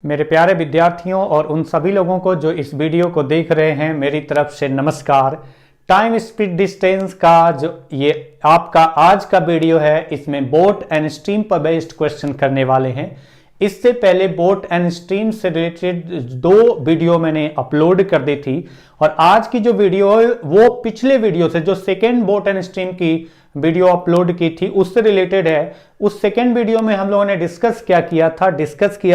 मेरे प्यारे विद्यार्थियों और उन सभी लोगों को जो इस वीडियो को देख रहे हैं, मेरी तरफ से नमस्कार। टाइम स्पीड डिस्टेंस का जो ये आपका आज का वीडियो है, इसमें बोट एंड स्ट्रीम पर बेस्ड क्वेश्चन करने वाले हैं। इससे पहले बोट एंड स्ट्रीम से रिलेटेड 2 वीडियो मैंने अपलोड कर दी थी और आज की जो वीडियो है वो पिछले वीडियो से, जो सेकेंड बोट एंड स्ट्रीम की वीडियो अपलोड की थी उससे रिलेटेड है। उस सेकेंड वीडियो में हम लोगों ने डिस्कस किया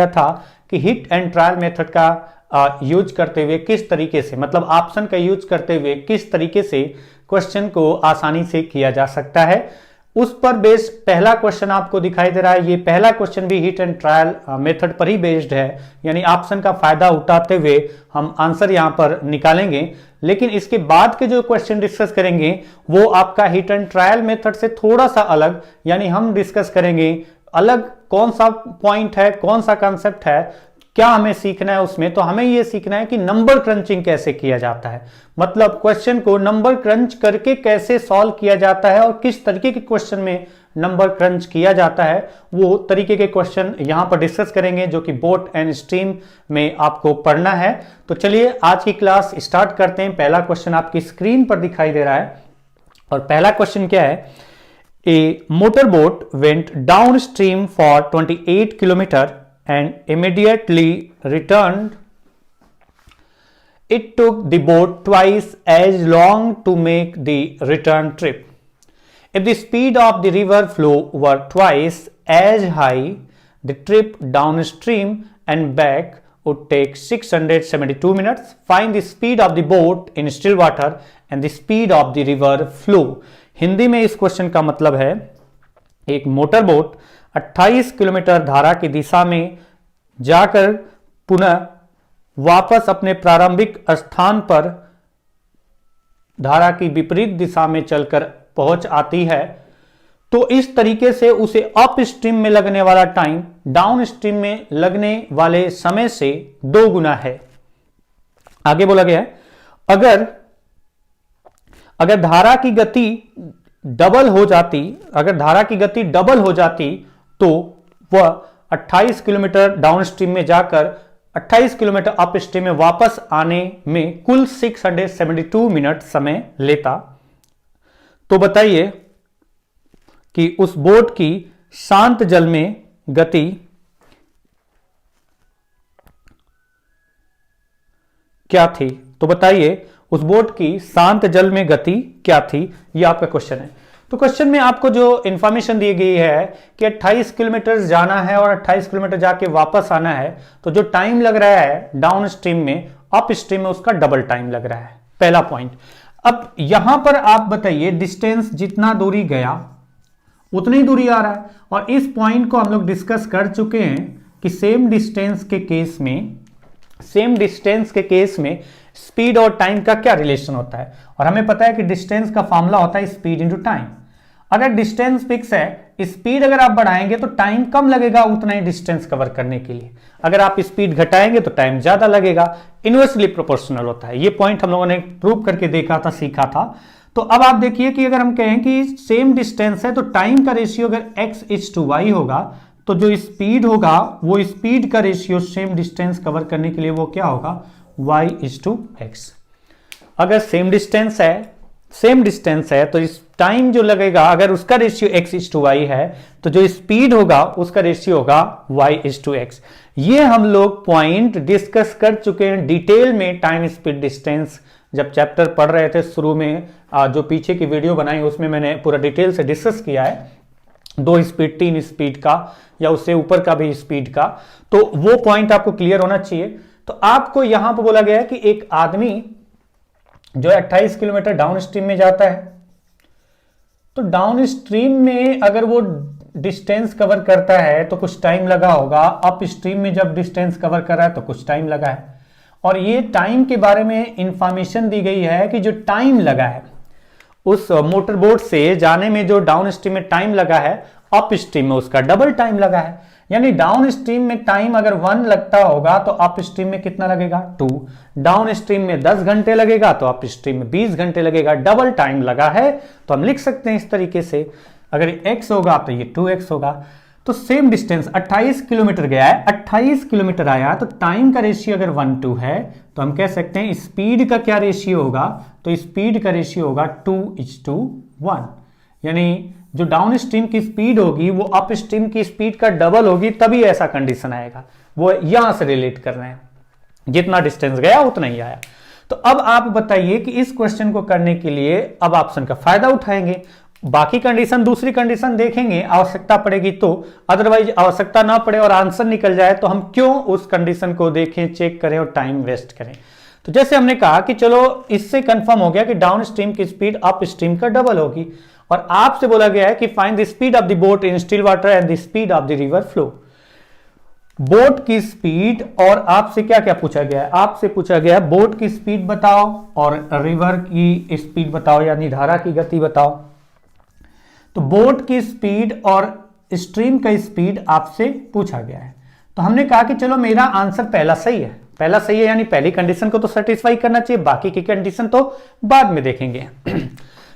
था कि हिट एंड ट्रायल मेथड का यूज करते हुए किस तरीके से, मतलब ऑप्शन का यूज करते हुए किस तरीके से क्वेश्चन को आसानी से किया जा सकता है। उस पर बेस्ड पहला क्वेश्चन आपको दिखाई दे रहा है। ये पहला क्वेश्चन भी हिट एंड ट्रायल मेथड पर ही बेस्ड है, यानी ऑप्शन का फायदा उठाते हुए हम आंसर यहां पर निकालेंगे। लेकिन इसके बाद के जो क्वेश्चन डिस्कस करेंगे वो आपका हिट एंड ट्रायल मेथड से थोड़ा सा अलग, यानी हम डिस्कस करेंगे अलग कौन सा पॉइंट है, कौन सा कंसेप्ट है, क्या हमें सीखना है उसमें। तो हमें यह सीखना है कि नंबर क्रंचिंग कैसे किया जाता है, मतलब क्वेश्चन को नंबर क्रंच करके कैसे सॉल्व किया जाता है और किस तरीके के क्वेश्चन में नंबर क्रंच किया जाता है, वो तरीके के क्वेश्चन यहां पर डिस्कस करेंगे जो कि बोट एंड स्ट्रीम में आपको पढ़ना है। तो चलिए आज की क्लास स्टार्ट करते हैं। पहला क्वेश्चन आपकी स्क्रीन पर दिखाई दे रहा है और पहला क्वेश्चन क्या है। A motorboat went downstream for 28 kilometers and immediately returned. It took the boat twice as long to make the return trip. If the speed of the river flow were twice as high, the trip downstream and back would take 672 minutes. Find the speed of the boat in still water and the speed of the river flow. Hindi में इस question का मतलब है, एक motor boat 28 kilometre धारा की दिशा में जाकर पुनः वापस अपने प्रारंभिक स्थान पर धारा की विपरीत दिशा में चलकर पहुंच आती है। तो इस तरीके से उसे अप स्ट्रीम में लगने वाला टाइम डाउन स्ट्रीम में लगने वाले समय से 2 गुना है। आगे बोला गया है, अगर धारा की गति डबल हो जाती तो वह 28 किलोमीटर डाउन स्ट्रीम में जाकर 28 किलोमीटर अप स्ट्रीम में वापस आने में कुल 672 मिनट समय लेता। तो बताइए कि उस बोट की शांत जल में गति क्या थी। तो बताइए उस बोट की शांत जल में गति क्या थी, यह आपका क्वेश्चन है। तो क्वेश्चन में आपको जो इंफॉर्मेशन दी गई है कि 28 किलोमीटर जाना है और 28 किलोमीटर जाके वापस आना है, तो जो टाइम लग रहा है डाउन स्ट्रीम में, अप स्ट्रीम में उसका डबल टाइम लग रहा है। पहला पॉइंट। अब यहां पर आप बताइए, डिस्टेंस जितना दूरी गया उतनी दूरी आ रहा है और इस पॉइंट को हम लोग डिस्कस कर चुके हैं कि सेम डिस्टेंस के केस में स्पीड और टाइम का क्या रिलेशन होता है। और हमें पता है कि डिस्टेंस का फॉर्मूला होता है स्पीड इनटू टाइम। अगर डिस्टेंस फिक्स है, स्पीड अगर आप बढ़ाएंगे तो टाइम कम लगेगा उतना ही डिस्टेंस कवर करने के लिए। अगर आप स्पीड घटाएंगे तो टाइम ज्यादा लगेगा, इनवर्सली प्रोपोर्शनल होता है। ये पॉइंट हम लोगों ने प्रूव करके देखा था, सीखा था। तो अब आप देखिए कि अगर हम कहें कि सेम डिस्टेंस है तो टाइम का रेशियो अगर x/y होगा तो जो स्पीड होगा वो स्पीड का रेशियो सेम डिस्टेंस कवर करने के लिए वो क्या होगा, y/x। अगर सेम डिस्टेंस है तो इस टाइम जो लगेगा, अगर उसका रेशियो x/y है तो जो स्पीड होगा उसका रेशियो होगा y/x। ये हम लोग पॉइंट डिस्कस कर चुके हैं डिटेल में। टाइम स्पीड डिस्टेंस जब चैप्टर पढ़ रहे थे शुरू में, जो पीछे की वीडियो बनाई उसमें मैंने पूरा डिटेल से डिस्कस किया है, 2 स्पीड, 3 स्पीड का या उससे ऊपर का भी स्पीड का। तो वो पॉइंट आपको क्लियर होना चाहिए। तो आपको यहां पर बोला गया है कि एक आदमी जो 28 किलोमीटर डाउन स्ट्रीम में जाता है, तो डाउन स्ट्रीम में अगर वो डिस्टेंस कवर करता है तो कुछ टाइम लगा होगा, अप स्ट्रीम में जब डिस्टेंस कवर कर रहा है तो कुछ टाइम लगा है। और ये टाइम के बारे में इंफॉर्मेशन दी गई है कि जो टाइम लगा है उस मोटरबोट से जाने में, जो डाउन स्ट्रीम में टाइम लगा है, अप स्ट्रीम में उसका डबल टाइम लगा है। यानी डाउन स्ट्रीम में टाइम अगर 1 लगता होगा तो अप स्ट्रीम में कितना लगेगा, 2। डाउन स्ट्रीम में 10 घंटे लगेगा तो अप स्ट्रीम में 20 घंटे लगेगा। डबल टाइम लगा है तो हम लिख सकते हैं इस तरीके से, अगर x होगा तो ये 2x होगा। तो सेम डिस्टेंस 28 किलोमीटर गया है, 28 किलोमीटर आया, तो टाइम का रेशियो अगर 1:2 है तो हम कह सकते हैं स्पीड का क्या रेशियो होगा, तो स्पीड का रेशियो होगा 2:1, यानी जो डाउन स्ट्रीम की स्पीड होगी वो अप स्ट्रीम की स्पीड का डबल होगी, तभी ऐसा कंडीशन आएगा। वो यहां से रिलेट कर रहे हैं, जितना डिस्टेंस गया उतना ही आया। तो अब आप बताइए कि इस क्वेश्चन को करने के लिए अब ऑप्शन का फायदा उठाएंगे, बाकी कंडीशन दूसरी कंडीशन देखेंगे आवश्यकता पड़ेगी तो, अदरवाइज आवश्यकता ना पड़े और आंसर निकल जाए तो हम क्यों उस कंडीशन को देखें, चेक करें और टाइम वेस्ट करें। तो जैसे हमने कहा कि चलो इससे कंफर्म हो गया कि डाउन स्ट्रीम की स्पीड अप स्ट्रीम का डबल होगी, और आपसे बोला गया है कि find the speed of the boat in still water and the speed of the river flow. Boat की स्पीड, और आपसे क्या क्या पूछा गया है, आपसे पूछा गया है बोट की स्पीड बताओ और रिवर की स्पीड बताओ, यानी धारा की गति बताओ। तो बोट की स्पीड और स्ट्रीम का स्पीड आपसे पूछा गया है, तो हमने कहा कि चलो मेरा आंसर पहला सही है, पहला सही है यानी पहली कंडीशन को तो सेटिस्फाई करना चाहिए, बाकी की कंडीशन तो बाद में देखेंगे।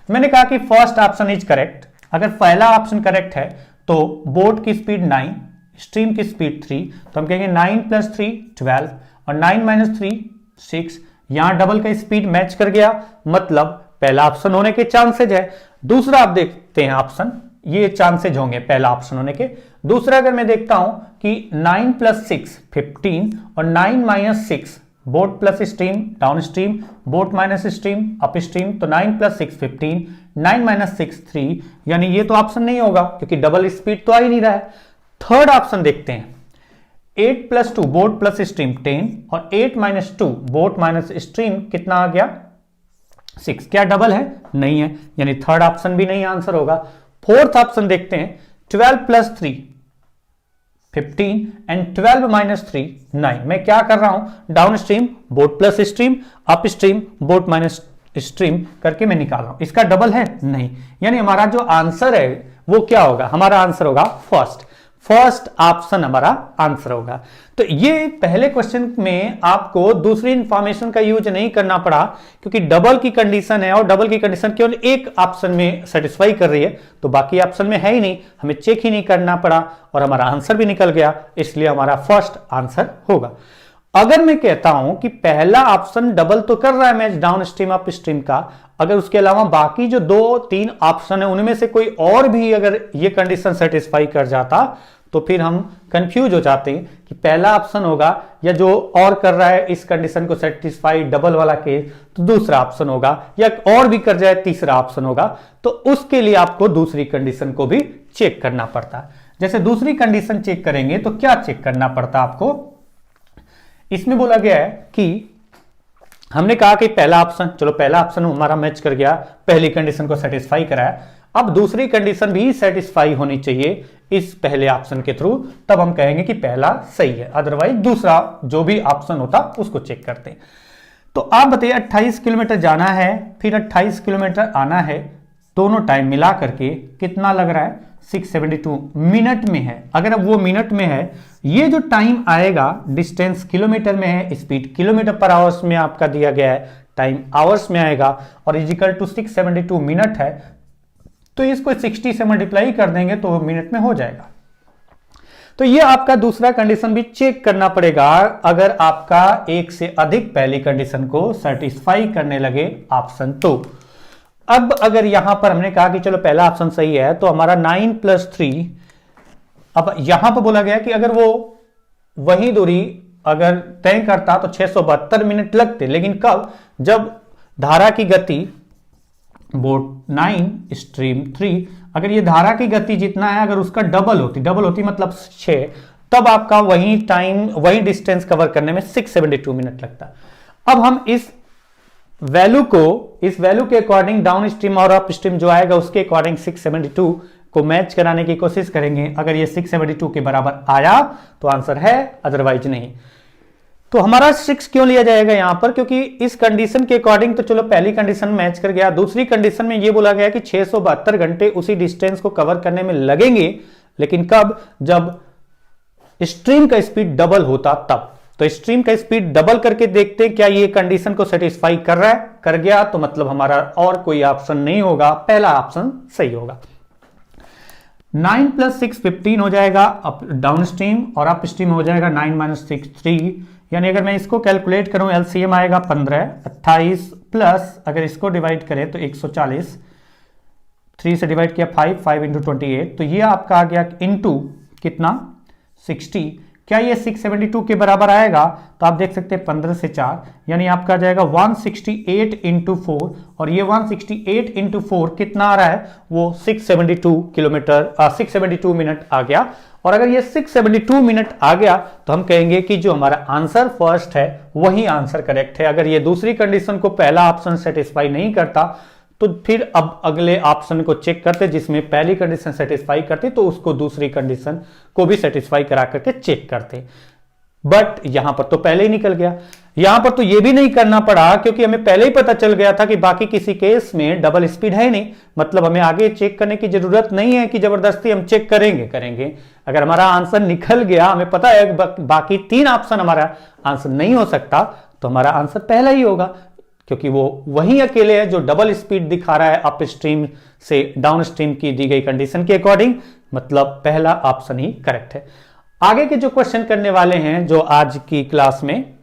मैंने कहा कि फर्स्ट ऑप्शन इज करेक्ट। अगर पहला ऑप्शन करेक्ट है तो बोट की स्पीड 9, स्ट्रीम की स्पीड 3, तो हम कहेंगे 9 + 3 12 और 9 - 3 6। यहां डबल का स्पीड मैच कर गया, मतलब पहला ऑप्शन होने के चांसेज है। दूसरा आप देखते हैं ऑप्शन, ये चांसेज होंगे पहला ऑप्शन होने के। दूसरा अगर मैं देखता हूं कि 9 + 6 15 और 9 - 6 boat plus stream down stream, boat minus stream up stream, तो 9 + 6 15, 9 - 6 3, यानी ये तो ऑप्शन नहीं होगा क्योंकि डबल स्पीड तो आ ही नहीं रहा है। थर्ड ऑप्शन देखते हैं, 8 + 2 बोट प्लस स्ट्रीम 10 और 8 - 2 बोट माइनस स्ट्रीम कितना आ गया 6। क्या डबल है? नहीं है, यानी थर्ड ऑप्शन भी नहीं आंसर होगा। फोर्थ ऑप्शन देखते हैं, 12 + 3 15 एंड 12 - 3 9। मैं क्या कर रहा हूं, down stream boat plus stream up stream boat minus stream करके मैं निकाल रहा हूं। इसका डबल है? नहीं, यानी हमारा जो आंसर है वो क्या होगा, हमारा आंसर होगा फर्स्ट ऑप्शन हमारा आंसर होगा। तो ये पहले क्वेश्चन में आपको दूसरी इंफॉर्मेशन का यूज नहीं करना पड़ा क्योंकि डबल की कंडीशन है और डबल की कंडीशन केवल एक ऑप्शन में सेटिस्फाई कर रही है, तो बाकी ऑप्शन में है ही नहीं, हमें चेक ही नहीं करना पड़ा और हमारा आंसर भी निकल गया, इसलिए हमारा फर्स्ट आंसर होगा। अगर मैं कहता हूं कि पहला ऑप्शन डबल तो कर रहा है match down stream up stream का, अगर उसके अलावा बाकी जो 2-3 ऑप्शन है उनमें से कोई और भी अगर ये कंडीशन सेटिस्फाई कर जाता तो फिर हम कंफ्यूज हो जाते हैं कि पहला ऑप्शन होगा या जो और कर रहा है इस कंडीशन को सेटिस्फाई डबल वाला केस तो दूसरा ऑप्शन होगा, या और भी कर जाए तीसरा ऑप्शन होगा। तो उसके लिए आपको दूसरी कंडीशन को भी चेक करना पड़ता है। जैसे दूसरी कंडीशन चेक करेंगे तो क्या चेक करना पड़ता आपको, इसमें बोला गया है कि हमने कहा कि पहला ऑप्शन, चलो पहला ऑप्शन हमारा मैच कर गया, पहली कंडीशन को सेटिस्फाई कराया, अब दूसरी कंडीशन भी सेटिस्फाई होनी चाहिए इस पहले ऑप्शन के थ्रू, तब हम कहेंगे कि पहला सही है, अदरवाइज दूसरा जो भी ऑप्शन होता उसको चेक करते हैं। तो आप बताइए 28 किलोमीटर जाना है फिर 28 किलोमीटर आना है, दोनों टाइम मिला करके कितना लग रहा है 672 मिनट में है। अगर अब वो मिनट में है, ये जो टाइम आएगा डिस्टेंस किलोमीटर में है, स्पीड किलोमीटर पर आवर्स में आपका दिया गया है, टाइम आवर्स में आएगा और इजिकल टू 672 मिनट है, तो इसको 60 से मल्टीप्लाई कर देंगे तो मिनट में हो जाएगा। तो ये आपका दूसरा कंडीशन भी चेक करना पड़ेगा अगर आपका एक से अधिक पहली कंडीशन को सेटिस्फाई करने लगे ऑप्शन। तो अब अगर यहां पर हमने कहा कि चलो पहला ऑप्शन सही है तो हमारा 9 + 3, अब यहां पर बोला गया कि अगर वो वही दूरी अगर तय करता तो 672 मिनट लगते, लेकिन कब, जब धारा की गति बोट 9 स्ट्रीम 3, अगर ये धारा की गति जितना है अगर उसका डबल होती मतलब 6, तब आपका वही टाइम वही डिस्टेंस कवर करने में 672 मिनट लगता। अब हम इस वैल्यू के अकॉर्डिंग डाउन स्ट्रीम और अप स्ट्रीम जो आएगा उसके अकॉर्डिंग 672 को मैच कराने की कोशिश करेंगे। अगर ये 672 के बराबर आया तो आंसर है, अदरवाइज नहीं। तो हमारा 6 क्यों लिया जाएगा यहां पर, क्योंकि इस कंडीशन के अकॉर्डिंग तो चलो पहली कंडीशन मैच कर गया, दूसरी कंडीशन में ये बोला गया कि 672 घंटे उसी डिस्टेंस को कवर करने में लगेंगे, लेकिन कब, जब स्ट्रीम का स्पीड डबल होता तब। तो स्ट्रीम का स्पीड डबल करके देखते हैं क्या ये कंडीशन को सेटिस्फाई कर रहा है, कर गया तो मतलब हमारा और कोई ऑप्शन नहीं होगा, पहला ऑप्शन सही होगा। 9 + 6 15 हो जाएगा अप डाउन स्ट्रीम, और अप स्ट्रीम हो जाएगा 9 - 6 3, यानी अगर मैं इसको कैलकुलेट करूं एलसीएम आएगा 15 28 प्लस अगर इसको डिवाइड करें तो 140, 3 से डिवाइड किया 5 5 × 28, तो ये आपका आ गया इनटू कितना 60। क्या ये 672 के बराबर आएगा? तो आप देख सकते हैं 15 से 4, यानी आपका आ जाएगा 168 × 4, और ये 168 × 4 कितना आ रहा है? वो 672 मिनट आ गया। और अगर ये 672 मिनट आ गया तो हम कहेंगे कि जो हमारा आंसर फर्स्ट है वही आंसर करेक्ट है। अगर ये दूसरी कंडीशन को पहला ऑप्शन सेटिस्फाई नहीं करता तो फिर अब अगले ऑप्शन को चेक करते, जिसमें पहली कंडीशन सेटिस्फाई करती तो उसको दूसरी कंडीशन को भी सेटिस्फाई करा करके चेक करते। बट यहां पर तो पहले ही निकल गया। यहां पर तो यह भी नहीं करना पड़ा क्योंकि हमें पहले ही पता चल गया था कि बाकी किसी केस में डबल स्पीड है नहीं, मतलब हमें आगे चेक करने की जरूरत नहीं है कि जबरदस्ती हम चेक करेंगे। अगर हमारा आंसर निकल गया, हमें पता है बाकी 3 ऑप्शन हमारा आंसर नहीं हो सकता, तो हमारा आंसर पहला ही होगा, क्योंकि वो वही अकेले है जो डबल स्पीड दिखा रहा है अप स्ट्रीम से डाउन स्ट्रीम की दी गई कंडीशन के अकॉर्डिंग, मतलब पहला ऑप्शन ही करेक्ट है। आगे के जो क्वेश्चन करने वाले हैं जो आज की क्लास में,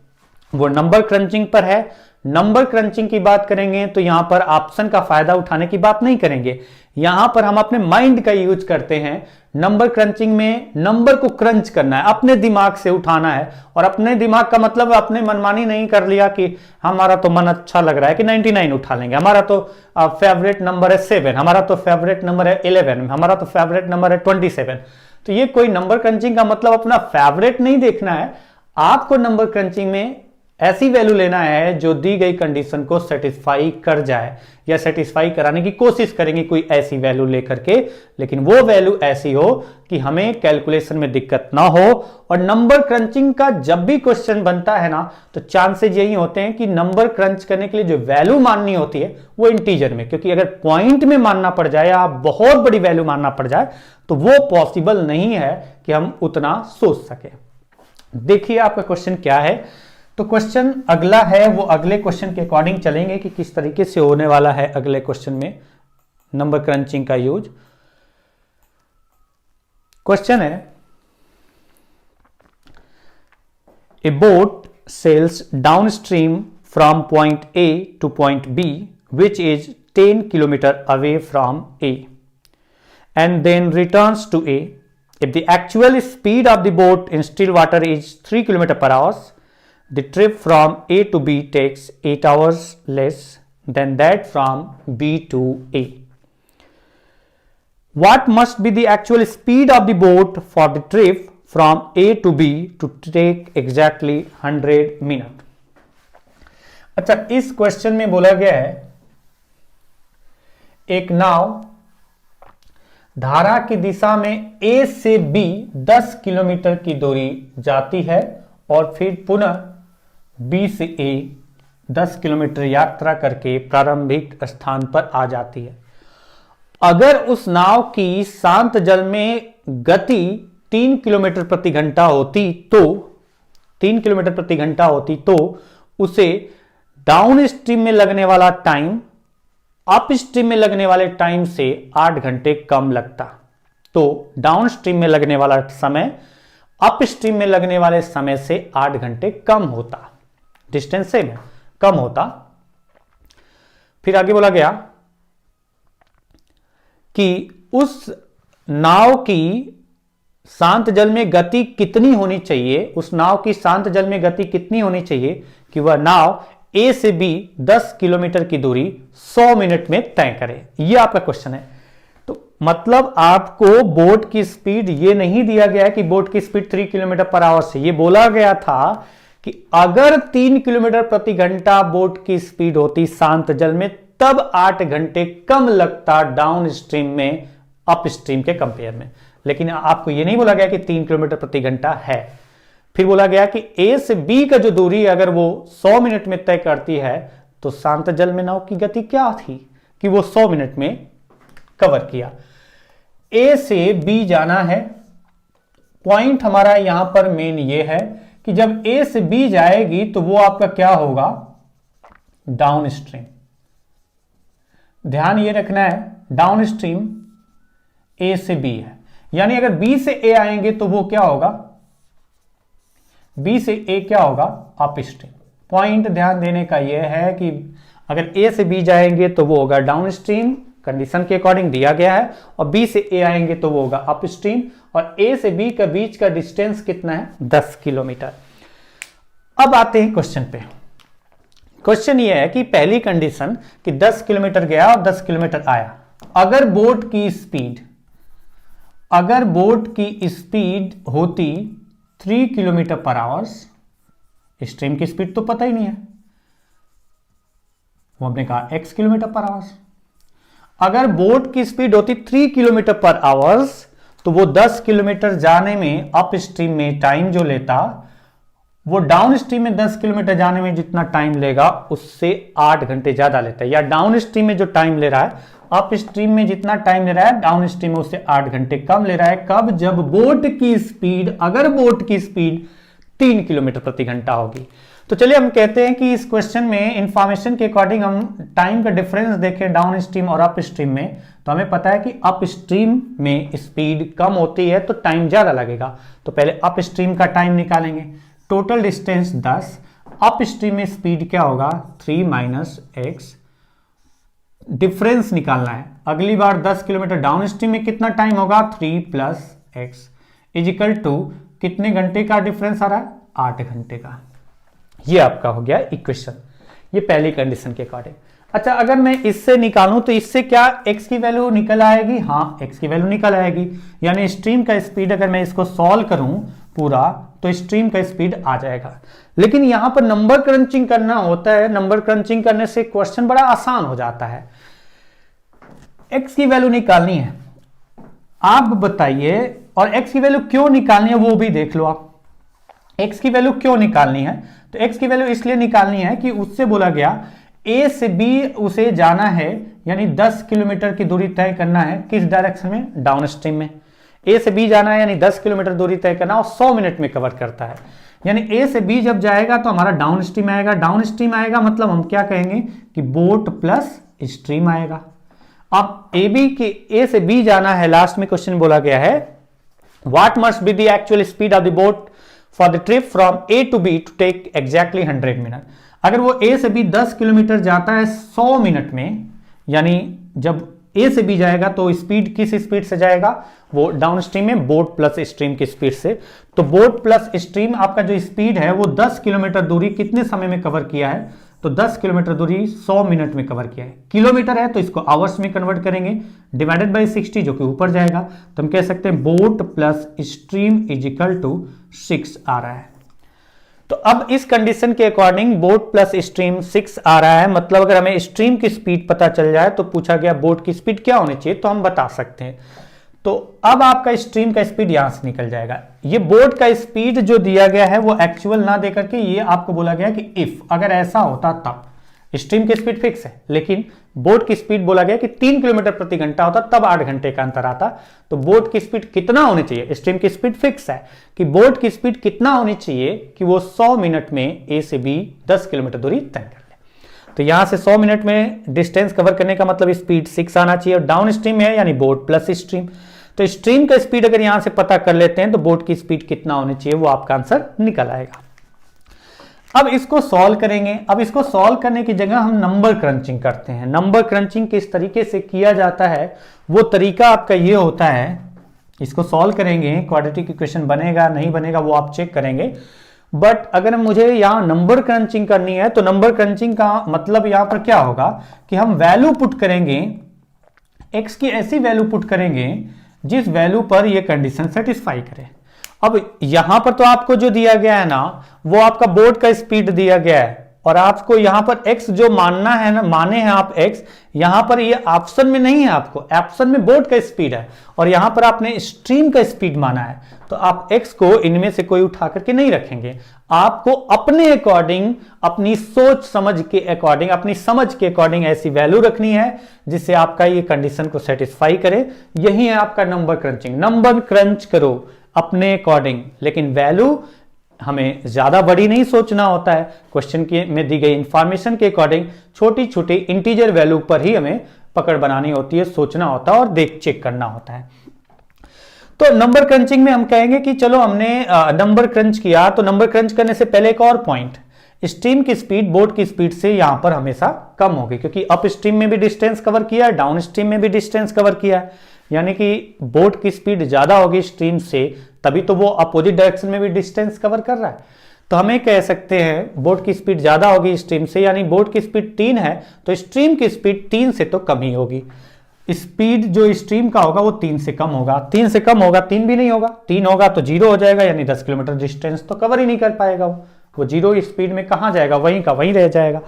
वो नंबर क्रंचिंग पर है। नंबर क्रंचिंग की बात करेंगे तो यहां पर ऑप्शन का फायदा उठाने की बात नहीं करेंगे, यहां पर हम अपने माइंड का यूज करते हैं। नंबर क्रंचिंग में नंबर को क्रंच करना है, अपने दिमाग से उठाना है, और अपने दिमाग का मतलब अपने मनमानी नहीं कर लिया कि हमारा तो मन अच्छा लग रहा है कि 99 उठा लेंगे, हमारा तो फेवरेट नंबर है 7, हमारा तो फेवरेट नंबर है 11, हमारा तो फेवरेट नंबर है 27। तो ये कोई नंबर क्रंचिंग का मतलब अपना फेवरेट नहीं देखना है। आपको नंबर क्रंचिंग में ऐसी वैल्यू लेना है जो दी गई कंडीशन को सेटिस्फाई कर जाए, या सेटिस्फाई कराने की कोशिश करेंगे कोई ऐसी वैल्यू लेकर के, लेकिन वो वैल्यू ऐसी हो कि हमें कैलकुलेशन में दिक्कत ना हो। और नंबर क्रंचिंग का जब भी क्वेश्चन बनता है ना, तो चांसेस यही होते हैं कि नंबर क्रंच करने के लिए जो वैल्यू माननी होती है वो इंटीजर में, क्योंकि अगर पॉइंट में मानना पड़ जाए या बहुत बड़ी वैल्यू मानना पड़ जाए तो वो पॉसिबल नहीं है कि हम उतना सोच सके। देखिए आपका क्वेश्चन क्या है। तो क्वेश्चन अगला है, वो अगले क्वेश्चन के अकॉर्डिंग चलेंगे कि किस तरीके से होने वाला है अगले क्वेश्चन में नंबर क्रंचिंग का यूज। क्वेश्चन है, a boat sails downstream from point A to point B which is 10 kilometre away from A and then returns to A. If the actual speed of the boat in still water is 3 km/h, the trip from A to B takes 8 hours less than that from B to A. What must be the actual speed of the boat for the trip from A to B to take exactly 100 minutes? अच्छा, इस question में बोला गया है एक नाव धारा की दिशा में A से B 10 किलोमीटर की दूरी जाती है और फिर पुनः B से A 10 किलोमीटर यात्रा करके प्रारंभिक स्थान पर आ जाती है। अगर उस नाव की शांत जल में गति 3 किलोमीटर प्रति घंटा होती तो उसे डाउन स्ट्रीम में लगने वाला टाइम अप स्ट्रीम में लगने वाले टाइम से 8 घंटे कम लगता। तो डाउन स्ट्रीम में लगने वाला समय अप स्ट्रीम में लगने वाले समय से 8 घंटे कम होता, डिस्टेंस सेम है, कम होता। फिर आगे बोला गया कि उस नाव की शांत जल में गति कितनी होनी चाहिए, उस नाव की शांत जल में गति कितनी होनी चाहिए कि वह नाव A से B 10 किलोमीटर की दूरी 100 मिनट में तय करे। यह आपका क्वेश्चन है। तो मतलब आपको बोट की स्पीड ये नहीं दिया गया है कि बोट की स्पीड 3 किलोमीटर/h से, ये बोला गया था कि अगर 3 किलोमीटर प्रति घंटा बोट की स्पीड होती शांत जल में तब 8 घंटे कम लगता डाउन स्ट्रीम में अप स्ट्रीम के कंपेयर में, लेकिन आपको ये नहीं बोला गया कि 3 किलोमीटर प्रति घंटा है। फिर बोला गया कि A से B का जो दूरी अगर वो 100 मिनट में तय करती है तो शांत जल में नाव की गति क्या थी कि वो 100 मिनट में कवर किया। A से B जाना है, पॉइंट हमारा यहां पर मेन ये है कि जब A से B जाएगी तो वो आपका क्या होगा, डाउन स्ट्रीम। ध्यान ये रखना है डाउन स्ट्रीम A से B है, यानी अगर बी से ए आएंगे तो वो क्या होगा, बी से ए क्या होगा, अप स्ट्रीम। पॉइंट ध्यान देने का यह है कि अगर ए से बी जाएंगे तो वो होगा डाउन स्ट्रीम, कंडीशन के अकॉर्डिंग दिया गया है, और बी से ए आएंगे तो वो होगा अप स्ट्रीम, और ए से बी के बीच का डिस्टेंस कितना है, 10 किलोमीटर। अब आते हैं क्वेश्चन पे। क्वेश्चन ये है कि पहली कंडीशन कि 10 किलोमीटर गया और 10 किलोमीटर आया, अगर बोट की स्पीड होती 3 किलोमीटर पर आवर्स, स्ट्रीम की स्पीड तो पता ही नहीं है, वो हमने कहा x किलोमीटर पर आवर्स। अगर बोट की स्पीड होती 3 किलोमीटर पर आवर्स तो वो 10 किलोमीटर जाने में अप स्ट्रीम में टाइम जो लेता, वो डाउन स्ट्रीम में 10 किलोमीटर जाने में जितना टाइम लेगा उससे 8 घंटे ज्यादा लेता है। या डाउन स्ट्रीम में जो टाइम ले रहा है, अप स्ट्रीम में जितना टाइम ले रहा है, डाउन स्ट्रीम में उससे 8 घंटे कम ले रहा है। कब? जब बोट की स्पीड, अगर बोट की स्पीड 3 किलोमीटर प्रति घंटा होगी। तो चलिए हम कहते हैं कि इस क्वेश्चन में इंफॉर्मेशन के अकॉर्डिंग हम टाइम का डिफरेंस देखें डाउन स्ट्रीम और अप स्ट्रीम में, तो हमें पता है कि अप स्ट्रीम में स्पीड कम होती है तो टाइम ज्यादा लगेगा। तो पहले अप स्ट्रीम का टाइम निकालेंगे, टोटल डिस्टेंस 10, अप स्ट्रीम में स्पीड क्या होगा, 3 माइनस एक्स, डिफरेंस निकालना है। अगली बार 10 किलोमीटर डाउन स्ट्रीम में कितना टाइम होगा, 3 प्लस एक्स इजिकल टू कितने घंटे का डिफरेंस आ रहा है, 8 घंटे का। ये आपका हो गया इक्वेशन, ये पहली कंडीशन के अकॉर्डिंग। अच्छा, अगर मैं इससे निकालूं तो इससे क्या x की वैल्यू निकल आएगी, हाँ x की वैल्यू निकल आएगी। यानी स्ट्रीम का स्पीड अगर मैं इसको सॉल्व करूं पूरा तो स्ट्रीम का स्पीड आ जाएगा। लेकिन यहां पर नंबर क्रंचिंग करना होता है, नंबर क्रंचिंग करने से क्वेश्चन बड़ा आसान हो जाता है। x की वैल्यू निकालनी है, आप बताइए, और x की वैल्यू क्यों निकालनी है वो भी देख लो आप। x की वैल्यू क्यों निकालनी है, तो x की वैल्यू इसलिए निकालनी है कि उससे बोला गया a से b उसे जाना है, यानी 10 किलोमीटर की दूरी तय करना है, किस डायरेक्शन में, डाउन स्ट्रीम में। a से b जाना है यानी 10 किलोमीटर दूरी तय करना, और 100 मिनट में कवर करता है। यानी a से b जब जाएगा तो हमारा डाउन स्ट्रीम आएगा, डाउन स्ट्रीम आएगा मतलब हम क्या कहेंगे कि बोट प्लस स्ट्रीम आएगा। अब a से b जाना है, लास्ट में क्वेश्चन बोला गया है what must be the actual speed of the boat for the trip from A to B to take exactly 100 minute. अगर वो ए से बी 10 किलोमीटर जाता है 100 मिनट में, यानी जब ए से बी जाएगा तो स्पीड किस स्पीड से जाएगा, वो डाउन स्ट्रीम में बोट प्लस स्ट्रीम की स्पीड से। तो बोट प्लस स्ट्रीम आपका जो स्पीड है वो 10 किलोमीटर दूरी कितने समय में कवर किया है, तो 10 किलोमीटर दूरी 100 मिनट में कवर किया है। किलोमीटर है तो इसको आवर्स में कन्वर्ट करेंगे, डिवाइडेड बाय 60 जो कि ऊपर जाएगा, तो हम कह सकते हैं boat plus stream is equal to 6 आ रहा है। तो अब इस कंडीशन के अकॉर्डिंग बोट प्लस स्ट्रीम 6 आ रहा है, मतलब अगर हमें स्ट्रीम की स्पीड पता चल जाए तो पूछा गया बोट की स्पीड क्या होनी चाहिए, तो हम बता सकते हैं। तो अब आपका स्ट्रीम का स्पीड यहां से निकल जाएगा। ये बोट का स्पीड जो दिया गया है वो एक्चुअल ना देकर के ये आपको बोला गया कि इफ अगर ऐसा होता तब, स्ट्रीम की स्पीड फिक्स है लेकिन बोट की स्पीड बोला गया कि 3 किलोमीटर प्रति घंटा होता तब 8 घंटे का अंतर आता। तो बोट की स्पीड कितना होनी चाहिए, स्ट्रीम की स्पीड फिक्स है कि बोट की स्पीड कितना होनी चाहिए कि वो 100 मिनट में ए से बी 10 किलोमीटर दूरी तय कर ले। तो यहां से 100 मिनट में डिस्टेंस कवर करने का मतलब स्पीड 6 आना चाहिए, और डाउन स्ट्रीम है यानी बोट प्लस स्ट्रीम। तो स्ट्रीम का स्पीड अगर यहां से पता कर लेते हैं तो बोट की स्पीड कितना होनी चाहिए वो आपका आंसर निकल आएगा। अब इसको सॉल्व करेंगे। अब इसको सॉल्व करने की जगह हम नंबर क्रंचिंग करते हैं। नंबर क्रंचिंग किस तरीके से किया जाता है वो तरीका आपका ये होता है, इसको सॉल्व करेंगे, क्वाड्रेटिक इक्वेशन बनेगा नहीं बनेगा वो आप चेक करेंगे। बट अगर मुझे यहां नंबर क्रंचिंग करनी है तो नंबर क्रंचिंग का मतलब यहां पर क्या होगा कि हम वैल्यू पुट करेंगे, एक्स की ऐसी वैल्यू पुट करेंगे जिस वैल्यू पर ये कंडीशन सेटिस्फाई करे। अब यहां पर तो आपको जो दिया गया है ना वो आपका बोट का स्पीड दिया गया है, और आपको यहां पर x जो मानना है ना, माने हैं आप x, यहां पर ये ऑप्शन में नहीं है, आपको ऑप्शन में बोट का स्पीड है और यहां पर आपने स्ट्रीम का स्पीड माना है। तो आप x को इनमें से कोई उठा करके नहीं रखेंगे, आपको अपने अकॉर्डिंग, अपनी सोच समझ के अकॉर्डिंग, अपनी समझ के अकॉर्डिंग ऐसी वैल्यू रखनी है जिससे आपका ये कंडीशन को सेटिस्फाई करे। यही है आपका नंबर क्रंचिंग। नंबर क्रंच करो अपने अकॉर्डिंग, लेकिन वैल्यू हमें ज्यादा बड़ी नहीं सोचना होता है। क्वेश्चन के में दी गई इंफॉर्मेशन के अकॉर्डिंग छोटी छोटी इंटीजर वैल्यू पर ही हमें पकड़ बनानी होती है, सोचना होता है और देख चेक करना होता है। तो नंबर क्रंचिंग में हम कहेंगे कि चलो हमने नंबर क्रंच किया, तो नंबर क्रंच करने से पहले एक और पॉइंट, स्ट्रीम की स्पीड बोट की स्पीड से यहां पर हमेशा कम होगी, क्योंकि अप स्ट्रीम में भी डिस्टेंस कवर किया है, डाउन स्ट्रीम में भी डिस्टेंस कवर किया है, यानी कि बोट की स्पीड ज्यादा होगी स्ट्रीम से, तभी तो वो अपोजिट डायरेक्शन में भी डिस्टेंस कवर कर रहा है। तो हमें कह सकते हैं बोट की स्पीड ज्यादा होगी स्ट्रीम से, यानी बोट की स्पीड 3 है तो स्ट्रीम की स्पीड 3 से तो कम ही होगी। स्पीड जो स्ट्रीम का होगा वो 3 से कम होगा, 3 से कम होगा, 3 भी नहीं होगा, 3 होगा तो 0 हो जाएगा, यानी 10 किलोमीटर डिस्टेंस तो कवर ही नहीं कर पाएगा वो 0 स्पीड में कहां जाएगा, वहीं का वहीं रह जाएगा।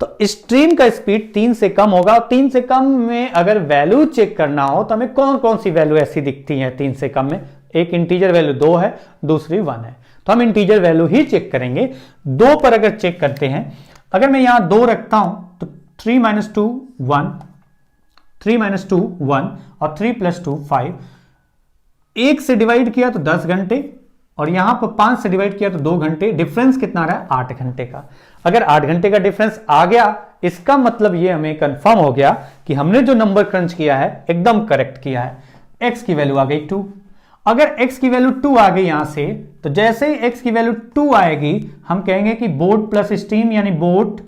तो स्ट्रीम का स्पीड 3 से कम होगा, और 3 से कम में अगर वैल्यू चेक करना हो तो हमें कौन कौन सी वैल्यू ऐसी दिखती है 3 से कम में, एक इंटीजर वैल्यू 2 है, दूसरी 1 है, तो हम इंटीजर वैल्यू ही चेक करेंगे। 2 पर अगर चेक करते हैं, अगर मैं यहां 2 रखता हूं तो 3 - 2 1, 3 - 2 1 और 3 + 2 5, 1 से डिवाइड किया तो 10 घंटे, और यहां पर 5 से डिवाइड किया तो 2 घंटे, डिफरेंस कितना रहा है 8 घंटे का। अगर 8 घंटे का डिफरेंस आ गया, इसका मतलब ये हमें कंफर्म हो गया कि हमने जो नंबर क्रंच किया है एकदम करेक्ट किया है। x की वैल्यू आ गई 2, अगर x की वैल्यू 2 आ गई यहां से, तो जैसे ही x की वैल्यू 2 आएगी हम कहेंगे कि बोट प्लस स्टीम, यानी बोट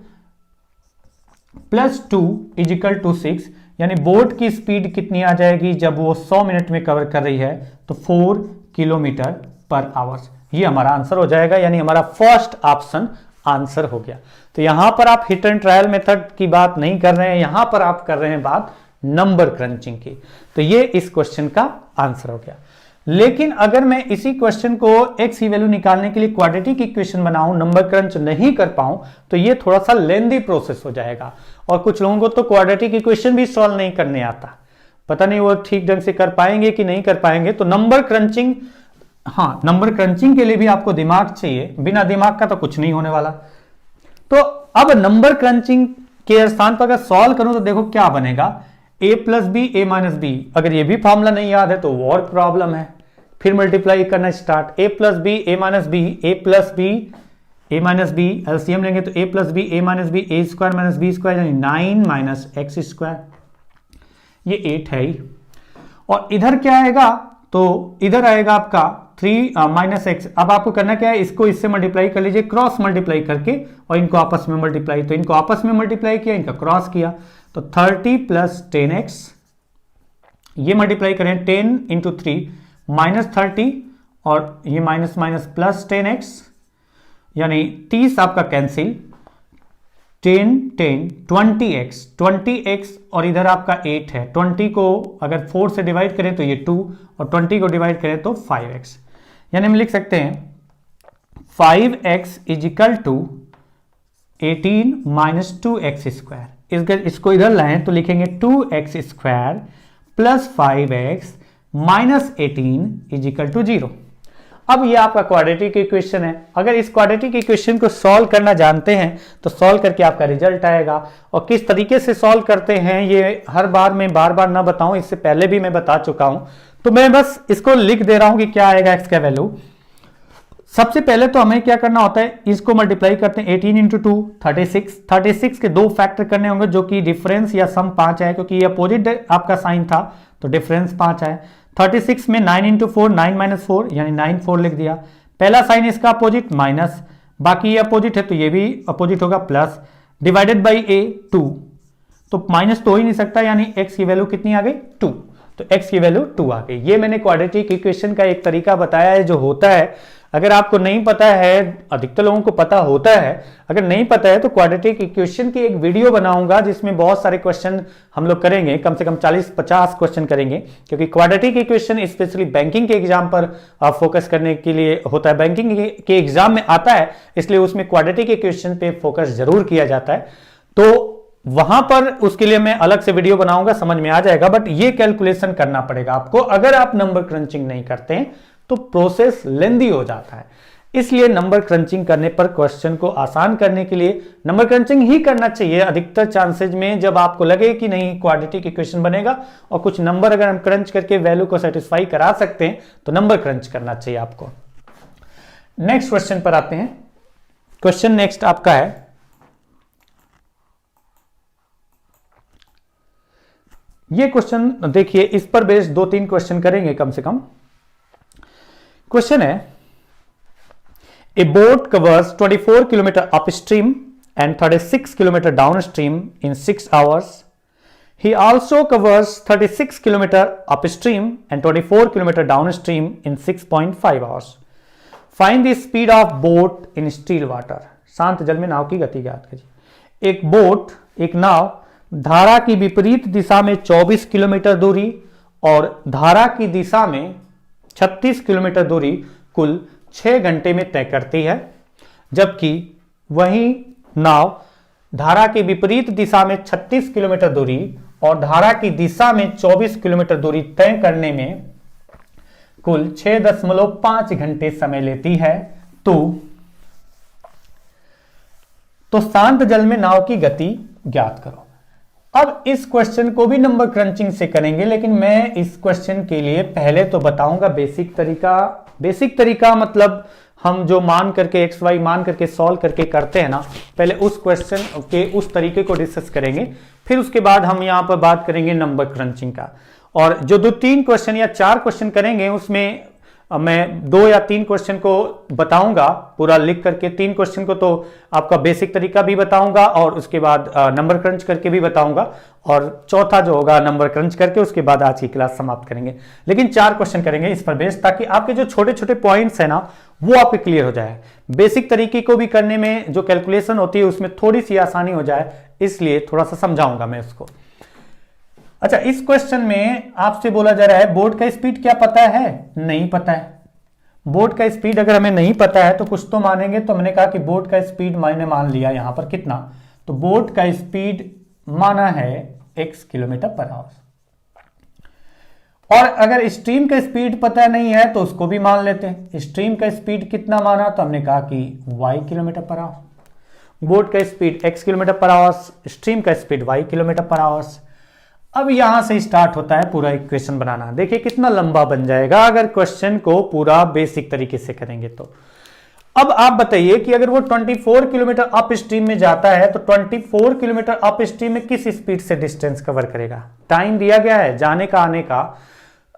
प्लस 2 = 6, यानी बोट की स्पीड कितनी आ जाएगी जब वो 100 मिनट में कवर कर रही है, तो 4 km/h। ये हमारा आंसर हो जाएगा, यानी हमारा फर्स्ट ऑप्शन आंसर हो गया। तो यहां पर आप हिट एंड ट्रायल मेथड की बात नहीं कर रहे हैं, यहां पर आप कर रहे हैं बात नंबर क्रंचिंग की। तो ये इस क्वेश्चन का आंसर हो गया। लेकिन अगर मैं इसी क्वेश्चन को x की वैल्यू निकालने के लिए क्वाड्रेटिक इक्वेशन बनाऊं, नंबर क्रंच नहीं कर पाऊं, तो ये थोड़ा सा लेंदी प्रोसेस हो जाएगा, और कुछ लोगों को तो क्वाड्रेटिक इक्वेशन भी सॉल्व नहीं करने आता, पता नहीं वो ठीक ढंग से कर पाएंगे कि नहीं कर पाएंगे। तो नंबर क्रंचिंग, हाँ, नंबर क्रंचिंग के लिए भी आपको दिमाग चाहिए, बिना दिमाग का तो कुछ नहीं होने वाला। तो अब नंबर क्रंचिंग के स्थान पर अगर सॉल्व करूं तो देखो क्या बनेगा, a + b a - b, अगर ये भी फॉर्मूला नहीं याद है तो और प्रॉब्लम है, फिर मल्टीप्लाई करना start, a + b a - b, a + b a - b, LCM लेंगे तो a + b a - b, a² - b², यानी 9 - x², ये 8 है ही। और इधर क्या आएगा, तो इधर आएगा आपका 3 - x। अब आपको करना क्या है, इसको इससे मल्टीप्लाई कर लीजिए, क्रॉस मल्टीप्लाई करके, और इनको आपस में मल्टीप्लाई, तो इनको आपस में मल्टीप्लाई किया, इनका क्रॉस किया, तो 30 + 10x, ये मल्टीप्लाई करें 10 × 3 -30, और ये माइनस माइनस प्लस 10x, यानी 30 आपका कैंसिल, 10 10 20x, और इधर आपका 8 है, 20 को अगर 4 से डिवाइड करें तो ये 2, और 20 को डिवाइड करें तो 5x, यानी हम लिख सकते हैं 5x = 18 - 2x²। इसको इधर लाएं तो लिखेंगे 2x² + 5x - 18 = 0। अब ये आपका क्वाड्रेटिक इक्वेशन है। अगर इस क्वाड्रेटिक इक्वेशन को सॉल्व करना जानते हैं तो सॉल्व करके आपका रिजल्ट आएगा, और किस तरीके से सॉल्व करते हैं ये हर बार मैं बार बार ना बताऊं, इससे पहले भी मैं बता चुका हूं, तो मैं बस इसको लिख दे रहा हूं कि क्या आएगा x का वैल्यू। सबसे पहले तो हमें क्या करना होता है, इसको मल्टीप्लाई करते हैं, 18 × 2 36, 36 के 2 फैक्टर करने होंगे, जो कि डिफरेंस या सम 5 है, क्योंकि ये अपोजिट आपका साइन था तो डिफरेंस 5 है। 36 में 9 × 4 9 - 4, यानी 9 4 लिख दिया, पहला साइन इसका अपोजिट माइनस, बाकी ये अपोजिट है तो ये भी अपोजिट होगा प्लस, डिवाइडेड बाई a 2, तो माइनस तो हो ही नहीं सकता, यानी x की वैल्यू कितनी आ गई 2, तो x की वैल्यू 2 आ गई। ये मैंने क्वाड्रेटिक इक्वेशन का एक तरीका बताया है जो होता है, अगर आपको नहीं पता है, अधिकतर लोगों को पता होता है, अगर नहीं पता है तो क्वाड्रेटिक इक्वेशन की एक वीडियो बनाऊंगा जिसमें बहुत सारे क्वेश्चन हम लोग करेंगे, कम से कम 40-50 क्वेश्चन करेंगे, क्योंकि क्वाड्रेटिक इक्वेशन स्पेशली बैंकिंग के एग्जाम पर फोकस करने के लिए होता है, बैंकिंग के एग्जाम में आता है, इसलिए उसमें क्वाड्रेटिक इक्वेशन पे फोकस जरूर किया जाता है। तो वहां पर उसके लिए मैं अलग से वीडियो बनाऊंगा, समझ में आ जाएगा, बट ये कैलकुलेशन करना पड़ेगा आपको। अगर आप नंबर क्रंचिंग नहीं करते हैं तो प्रोसेस लेंदी हो जाता है, इसलिए नंबर क्रंचिंग करने पर क्वेश्चन को आसान करने के लिए नंबर क्रंचिंग ही करना चाहिए अधिकतर चांसेज में। जब आपको लगे कि नहीं क्वाड्रेटिक इक्वेशन बनेगा और कुछ नंबर अगर हम क्रंच करके वैल्यू को सेटिस्फाई करा सकते हैं तो नंबर क्रंच करना चाहिए आपको। नेक्स्ट क्वेश्चन पर आते हैं। क्वेश्चन नेक्स्ट आपका है, ये क्वेश्चन देखिए, इस पर बेस्ड 2-3 क्वेश्चन करेंगे कम से कम। क्वेश्चन है, a boat covers 24 kilometre upstream and 36 kilometre downstream in 6 hours. He also covers 36 kilometer upstream and 24 kilometer downstream in 6.5 hours. Find the speed of boat in still water. शांत जल में नाव की गति ज्ञात कीजिए। एक बोट, एक नाव धारा की विपरीत दिशा में 24 किलोमीटर दूरी और धारा की दिशा में 36 किलोमीटर दूरी कुल 6 घंटे में तय करती है, जबकि वही नाव धारा की विपरीत दिशा में 36 किलोमीटर दूरी और धारा की दिशा में 24 किलोमीटर दूरी तय करने में कुल 6.5 घंटे समय लेती है। तो शांत जल में नाव की गति ज्ञात करो। अब इस क्वेश्चन को भी नंबर क्रंचिंग से करेंगे, लेकिन मैं इस क्वेश्चन के लिए पहले तो बताऊंगा बेसिक तरीका। बेसिक तरीका मतलब हम जो मान करके एक्स वाई मान करके सॉल्व करके करते हैं ना, पहले उस क्वेश्चन के उस तरीके को डिस्कस करेंगे, फिर उसके बाद हम यहाँ पर बात करेंगे नंबर क्रंचिंग का। और जो 2-3 क्वेश्चन या 4 क्वेश्चन करेंगे उसमें मैं 2 या 3 क्वेश्चन को बताऊंगा पूरा लिख करके, 3 क्वेश्चन को तो आपका बेसिक तरीका भी बताऊंगा और उसके बाद नंबर क्रंच करके भी बताऊंगा, और चौथा जो होगा नंबर क्रंच करके उसके बाद आज की क्लास समाप्त करेंगे। लेकिन 4 क्वेश्चन करेंगे इस पर बेस, ताकि आपके जो छोटे छोटे पॉइंट्स है ना वो आपके क्लियर हो जाए। बेसिक तरीके को भी करने में जो कैलकुलेशन होती है उसमें थोड़ी सी आसानी हो जाए, इसलिए थोड़ा सा समझाऊंगा मैं उसको। अच्छा, इस क्वेश्चन में आपसे बोला जा रहा है बोट का स्पीड क्या पता है? नहीं पता है। बोट का स्पीड अगर हमें नहीं पता है तो कुछ तो मानेंगे, तो हमने कहा कि बोट का स्पीड मैंने मान लिया यहां पर कितना, तो बोट का स्पीड माना है x किलोमीटर पर आवर। और अगर स्ट्रीम का स्पीड पता नहीं है तो उसको भी मान लेते हैं। स्ट्रीम का स्पीड कितना माना, तो हमने कहा कि y kilometre per hour. Boat का speed x kilometre per hour, stream का speed y kilometre per hour. अब यहां से स्टार्ट होता है पूरा इक्वेशन बनाना। देखिए कितना लंबा बन जाएगा अगर क्वेश्चन को पूरा बेसिक तरीके से करेंगे तो। अब आप बताइए कि अगर वो 24 किलोमीटर अप स्ट्रीम में जाता है तो 24 किलोमीटर अप स्ट्रीम में किस स्पीड से डिस्टेंस कवर करेगा? टाइम दिया गया है जाने का आने का,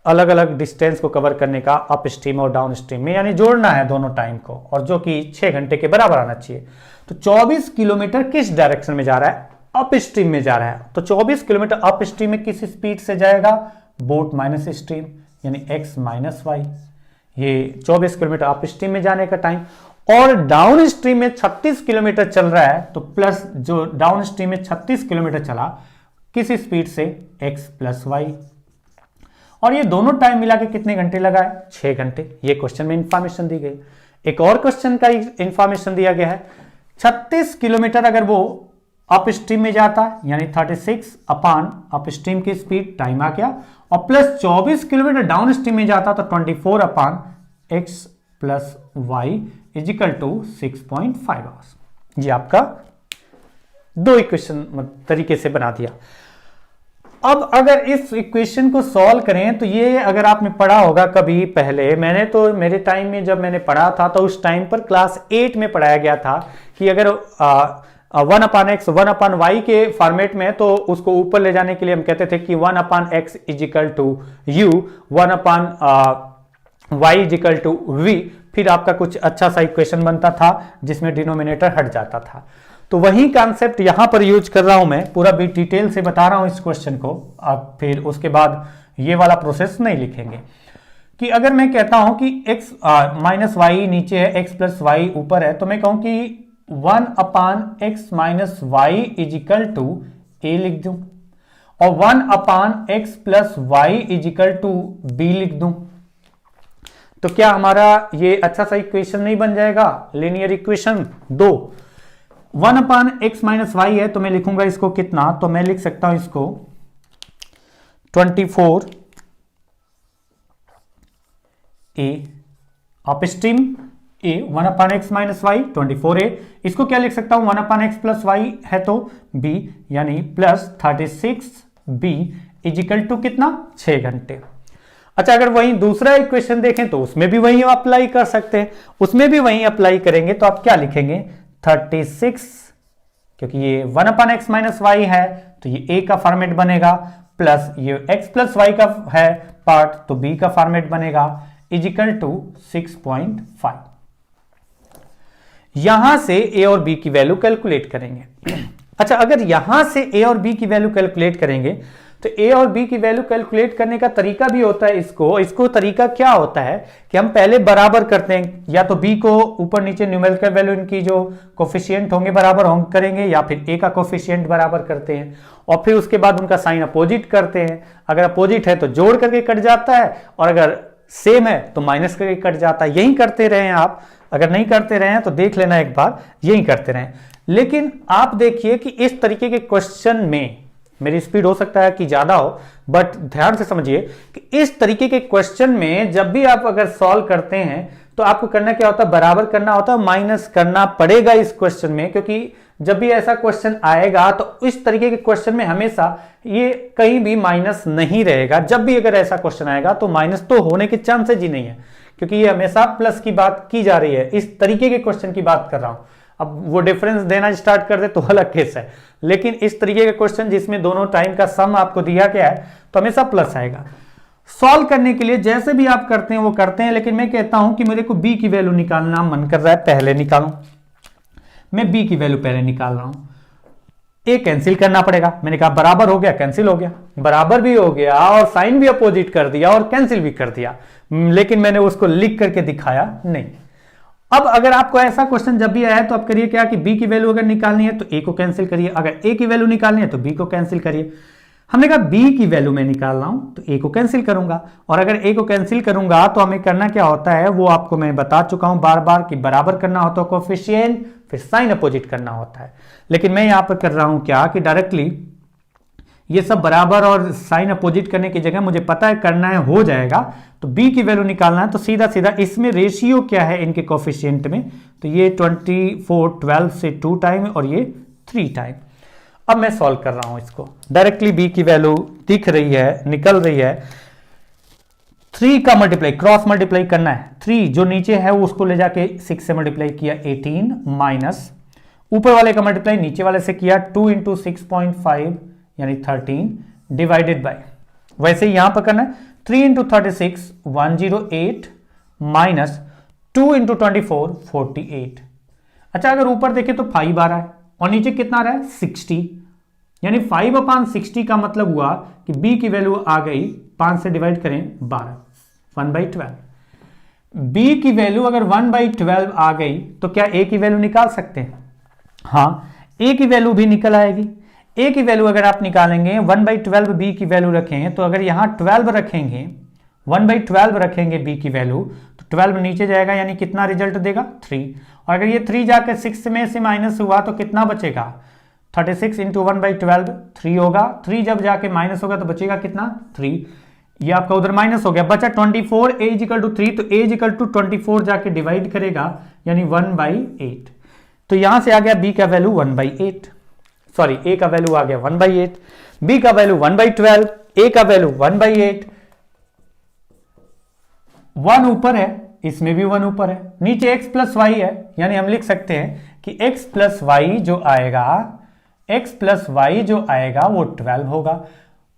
अलग अलग डिस्टेंस को कवर करने का अप स्ट्रीम और डाउन स्ट्रीम में, यानी जोड़ना है दोनों टाइम को, और जो कि 6 घंटे के बराबर आना चाहिए। तो 24 किलोमीटर किस डायरेक्शन में जा रहा है? अप स्ट्रीम में जा रहा है। तो 24 किलोमीटर अप स्ट्रीम में किस स्पीड से जाएगा? बोट माइनस स्ट्रीम, यानी x माइनस वाई। ये 24 किलोमीटर अप स्ट्रीम में जाने का टाइम। और डाउन स्ट्रीम में 36 किलोमीटर चल रहा है, तो प्लस जो डाउन स्ट्रीम में 36 किलोमीटर चला किस स्पीड से? x plus y. और ये दोनों टाइम मिला के कितने घंटे लगा है? 6 घंटे। ये क्वेश्चन में इंफॉर्मेशन दी गई। एक और क्वेश्चन का इंफॉर्मेशन दिया गया है, 36 किलोमीटर अगर वो अप स्ट्रीम में जाता है, यानी 36 अपान अप स्ट्रीम की स्पीड, टाइम आ गया, और प्लस 24 किलोमीटर डाउन स्ट्रीम में जाता तो 24 upon x plus y equal to 6.5 hours. ये आपका 2 इक्वेशन तरीके से बना दिया। अब अगर इस इक्वेशन को सॉल्व करें तो ये अगर आपने पढ़ा होगा कभी पहले, मैंने तो मेरे टाइम में जब मैंने पढ़ा था तो उस टाइम पर क्लास 8 में पढ़ाया गया था कि अगर 1 अपान एक्स 1 अपान वाई के फॉर्मेट में, तो उसको ऊपर ले जाने के लिए हम कहते थे कि 1 upon x equal to u, 1 upon y equal to v. फिर आपका कुछ अच्छा सा इक्वेशन बनता था जिसमें डिनोमिनेटर हट जाता था। तो वही कॉन्सेप्ट यहां पर यूज कर रहा हूं मैं, पूरा भी डिटेल से बता रहा हूं इस क्वेश्चन को। अब फिर उसके बाद ये वाला प्रोसेस नहीं लिखेंगे कि अगर मैं कहता हूं कि x माइनस वाई नीचे है, x प्लस वाई ऊपर है, तो मैं कहूं कि 1 upon x minus y equal to a लिख दूं, और 1 upon x plus y equal to b लिख दूं, तो क्या हमारा ये अच्छा सा इक्वेशन नहीं बन जाएगा? Linear equation 2। 1 upon x minus Y है तो मैं लिखूंगा इसको कितना, तो मैं लिख सकता हूं इसको 24 ए अप स्ट्रीम ए 1 अपान एक्स माइनस वाई 24 ए। इसको क्या लिख सकता हूं? 1 अपान एक्स प्लस वाई है तो बी, यानी प्लस 36 बी इजिकल टू कितना? 6 घंटे। अच्छा, अगर वही दूसरा इक्वेशन देखें तो उसमें भी वही अप्लाई कर सकते हैं, उसमें भी वही अप्लाई करेंगे तो आप क्या लिखेंगे? 36, क्योंकि ये 1 अपान एक्स माइनस वाई है तो ये ए का फॉर्मेट बनेगा, प्लस ये एक्स प्लस वाई का है पार्ट तो बी का फॉर्मेट बनेगा, इजिकल टू 6.5। यहां से ए और बी की वैल्यू कैलकुलेट करेंगे। अच्छा, अगर यहां से ए और बी की वैल्यू कैलकुलेट करेंगे तो ए और बी की वैल्यू कैलकुलेट करने का तरीका भी होता है। इसको तरीका क्या होता है कि हम पहले बराबर करते हैं, या तो बी को ऊपर नीचे न्यूमेरिकल वैल्यू इनकी जो कोफिशिएंट होंगे बराबर होंगे करेंगे, या फिर ए का कोफिशिएंट बराबर करते हैं और फिर उसके बाद उनका साइन अपोजिट करते हैं। अगर अपोजिट है तो जोड़ करके कट जाता है, और अगर सेम है तो माइनस करके कट जाता है। यही करते रहे आप, अगर नहीं करते रहे हैं तो देख लेना एक बार, यही करते रहे। लेकिन आप देखिए कि इस तरीके के क्वेश्चन में मेरी स्पीड हो सकता है कि ज्यादा हो, बट ध्यान से समझिए कि इस तरीके के क्वेश्चन में जब भी आप अगर सॉल्व करते हैं तो आपको करना क्या होता है, बराबर करना होता है, माइनस करना पड़ेगा इस क्वेश्चन में। क्योंकि जब भी ऐसा क्वेश्चन आएगा तो इस तरीके के क्वेश्चन में हमेशा ये कहीं भी माइनस नहीं रहेगा। जब भी अगर ऐसा क्वेश्चन आएगा तो माइनस तो होने के चांसेज ही नहीं है, क्योंकि ये हमेशा प्लस की बात की जा रही है। इस तरीके के क्वेश्चन की बात कर रहा हूं। अब वो डिफरेंस देना स्टार्ट कर दे तो अलग केस है, लेकिन इस तरीके का क्वेश्चन जिसमें दोनों टाइम का सम आपको दिया गया है तो हमेशा प्लस आएगा। सॉल्व करने के लिए जैसे भी आप करते हैं वो करते हैं, लेकिन मैं कहता हूं कि मेरे को बी की वैल्यू निकालना मन कर रहा है, पहले निकालूं। मैं बी की वैल्यू पहले निकाल रहा हूं। ए कैंसिल करना पड़ेगा, मैंने कहा बराबर हो गया, कैंसिल हो गया, बराबर भी हो गया और साइन भी अपोजिट कर दिया और कैंसिल भी कर दिया, लेकिन मैंने उसको लिख करके दिखाया नहीं। अब अगर आपको ऐसा क्वेश्चन जब भी आया तो आप करिए क्या कि बी की वैल्यू अगर निकालनी है तो ए को कैंसिल करिए, अगर ए की वैल्यू निकालनी है तो बी को कैंसिल करिए। हमने कहा बी की वैल्यू मैं निकाल रहा हूं तो ए को कैंसिल करूंगा, और अगर ए को कैंसिल करूंगा तो हमें करना क्या होता है वो आपको मैं बता चुका हूं बार बार कि बराबर करना होता है कोफिशिएंट, फिर साइन अपोजिट करना होता है। लेकिन मैं यहां पर कर रहा हूं क्या कि डायरेक्टली ये सब बराबर और साइन अपोजिट करने की जगह मुझे पता है करना है, हो जाएगा। तो b की वैल्यू निकालना है तो सीधा सीधा इसमें रेशियो क्या है इनके कोफिशिएंट में, तो ये 24 12 से 2 टाइम और ये 3 टाइम। अब मैं सॉल्व कर रहा हूं इसको, डायरेक्टली b की वैल्यू दिख रही है, निकल रही है। 3 का मल्टीप्लाई क्रॉस मल्टीप्लाई करना है, 3 जो नीचे है उसको ले जाके 6 से मल्टीप्लाई किया 18 माइनस ऊपर वाले का मल्टीप्लाई नीचे वाले से किया 2 इंटू 6.5 यानी 13 डिवाइडेड बाय, वैसे ही यहां पर करना है 3 इंटू 36 108 माइनस 2 इंटू 24 48। अच्छा, अगर ऊपर देखें तो 5 आ रहा है और नीचे कितना आ रहा है 60, यानी 5/60 का मतलब हुआ कि b की वैल्यू आ गई 5 से डिवाइड करें 12 1/12। b की वैल्यू अगर 1/12 आ गई तो क्या a की वैल्यू निकाल सकते हैं? हाँ, a की वैल्यू भी निकल आएगी। a की वैल्यू अगर आप निकालेंगे 1/12 b की वैल्यू रखें तो अगर यहां 12 रखेंगे 1/12 रखेंगे b की वैल्यू तो 12 नीचे जाएगा, यानी कितना रिजल्ट देगा 3। और अगर ये 3 जाकर 6 में से माइनस हुआ तो कितना बचेगा 36 इंटू 1/12 3 होगा, 3 जब जाके माइनस होगा तो बचेगा कितना 3, ये आपका उधर माइनस हो गया, बचा 24 a इक्वल टू 3, तो a इक्वल टू 24 जाके डिवाइड करेगा यानी 1/8। तो यहां से आ गया b का वैल्यू 1/8, सॉरी a का वैल्यू आ गया 1/8, b का वैल्यू 1/12, a का वैल्यू 1/8। 1 ऊपर है, इसमें भी 1 ऊपर है, नीचे x प्लस वाई है, यानी हम लिख सकते हैं कि x प्लस वाई जो आएगा, x प्लस वाई जो आएगा वो 12 होगा।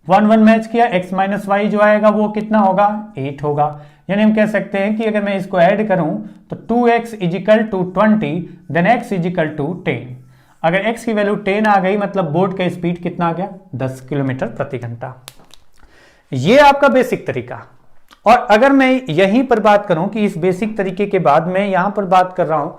1 1 मैच किया, x माइनस वाई जो आएगा वो कितना होगा 8 होगा। यानी हम कह सकते हैं कि अगर मैं इसको ऐड करूं तो 2x equal to 20 then x equal to 10। अगर x की वैल्यू 10 आ गई मतलब बोट का स्पीड कितना आ गया 10 किलोमीटर प्रति घंटा। ये आपका बेसिक तरीका। और अगर मैं यहीं पर बात करूं कि इस बेसिक तरीके के बाद मैं यहां पर बात कर रहा हूं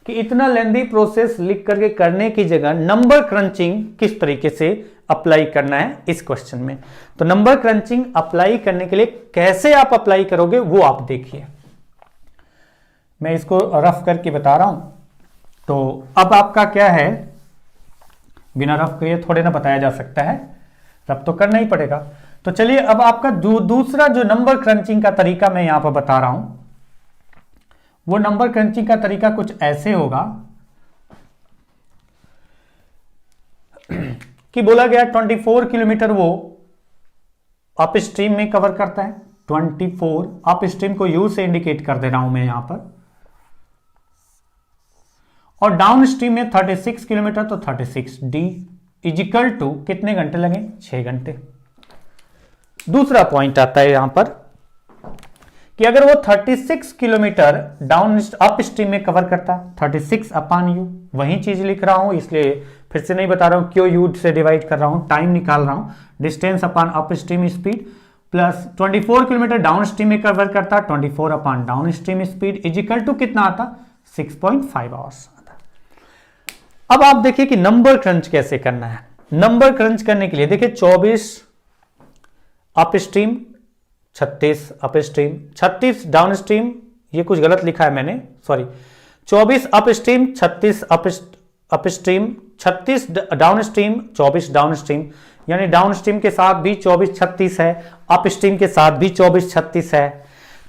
कि इतना लेंदी प्रोसेस लिख करके करने की जगह नंबर क्रंचिंग किस तरीके से अप्लाई करना है इस क्वेश्चन में, तो नंबर क्रंचिंग अप्लाई करने के लिए कैसे आप अप्लाई करोगे वो आप देखिए। मैं इसको रफ करके बता रहा हूं। तो अब आपका क्या है, बिना रफ किए थोड़े ना बताया जा सकता है, रफ तो करना ही पड़ेगा। तो चलिए अब आपका दूसरा जो नंबर क्रंचिंग का तरीका मैं यहां पर बता रहा हूं, वो नंबर क्रंचिंग का तरीका कुछ ऐसे होगा कि बोला गया 24 किलोमीटर वो अप स्ट्रीम में कवर करता है। 24 अप स्ट्रीम को यू से इंडिकेट कर दे रहा हूं मैं यहां पर, और डाउन स्ट्रीम में 36 किलोमीटर, तो 36 डी इजिकल टू कितने घंटे लगे 6 घंटे। दूसरा पॉइंट आता है यहां पर कि अगर वो 36 किलोमीटर डाउन अप स्ट्रीम में कवर करता, 36 अपान यू, वही चीज लिख रहा हूं, इसलिए फिर से नहीं बता रहा हूं, क्यों यू से डिवाइड कर रहा हूं, टाइम निकाल रहा हूं, distance upon upstream speed plus 24 kilometre downstream में कवर करता, 24 upon downstream speed is equal to कितना आता, 6.5 आवर्स आता। अब आप देखिए कि नंबर क्रंच कैसे करना है। नंबर क्रंच करने के लिए देखिए 24 up stream, 36 up stream, 36 down stream, ये कुछ गलत लिखा है मैंने, sorry, 24 up stream, 36 up stream, 36 down stream, 24 down stream, यानी डाउन स्ट्रीम के साथ भी 24-36 है, अप स्ट्रीम के साथ भी 24-36 है।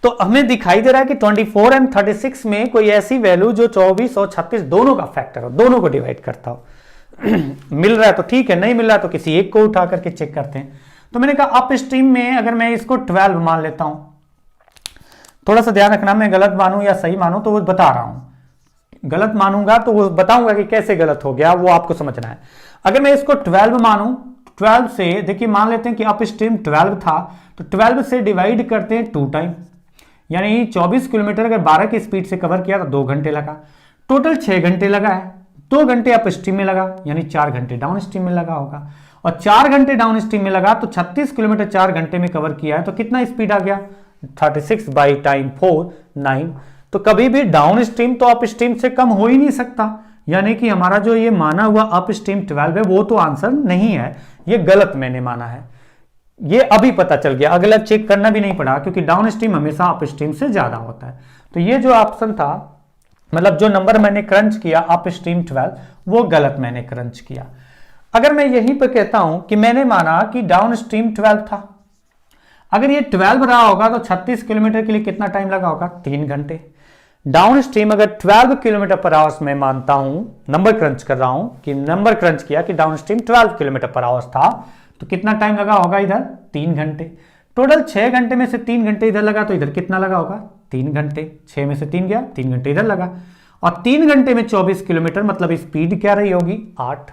तो हमें दिखाई दे रहा है कि 24 एंड 36 में कोई ऐसी वैल्यू जो 24 और 36 दोनों का फैक्टर हो, दोनों को डिवाइड करता हो। मिल रहा है तो ठीक है, नहीं मिल रहा है तो किसी एक को उठा करके चेक करते हैं। तो मैंने कहा अप स्ट्रीम में अगर मैं इसको 12 मान लेता हूं, थोड़ा सा ध्यान रखना, मैं गलत मानूं या सही मानूं तो वो बता रहा हूं, गलत मानूंगा तो वो बताऊंगा कि कैसे गलत हो गया, वो आपको समझना है। अगर मैं इसको 12 मानूं, 12 से देखिए मान लेते हैं कि अप स्ट्रीम 12 था, तो 12 से डिवाइड करते हैं 2 टाइम, यानी 24 किलोमीटर अगर 12 की स्पीड से कवर किया तो 2 घंटे लगा, टोटल 6 घंटे लगा है। 2 घंटे अप स्ट्रीम में लगा, यानी 4 घंटे डाउन स्ट्रीम में लगा होगा, और 4 घंटे डाउन स्ट्रीम में लगा तो 36 किलोमीटर 4 घंटे में कवर किया है, तो कितना स्पीड आ गया, 36 बाई टाइम 4, 9। तो कभी भी डाउन स्ट्रीम तो अप स्ट्रीम से कम हो ही नहीं सकता, यानी कि हमारा जो ये माना हुआ अप स्ट्रीम 12 है वो तो आंसर नहीं है, ये गलत मैंने माना है। ये अभी पता चल गया, अगला चेक करना भी नहीं पड़ा, क्योंकि डाउन स्ट्रीम हमेशा अप स्ट्रीम से ज्यादा होता है। तो ये जो ऑप्शन था, मतलब जो नंबर मैंने क्रंच किया अप स्ट्रीम 12, वो गलत मैंने क्रंच किया। अगर मैं यहीं पर कहता हूं कि मैंने माना कि डाउन स्ट्रीम 12 था, अगर ये 12 रहा होगा तो 36 किलोमीटर के लिए कितना टाइम लगा होगा, 3 घंटे। डाउन स्ट्रीम अगर 12 किलोमीटर पर आवर्स में मानता हूं, नंबर क्रंच कर रहा हूं कि नंबर क्रंच किया कि डाउन स्ट्रीम 12 किलोमीटर पर आवर्स था, तो कितना टाइम लगा होगा इधर, 3 घंटे। टोटल 6 घंटे में से 3 घंटे इधर लगा, तो इधर कितना लगा होगा, 3 घंटे। 6 में से 3 गया, 3 घंटे इधर लगा, और 3 घंटे में 24 किलोमीटर, मतलब स्पीड क्या रही होगी, 8।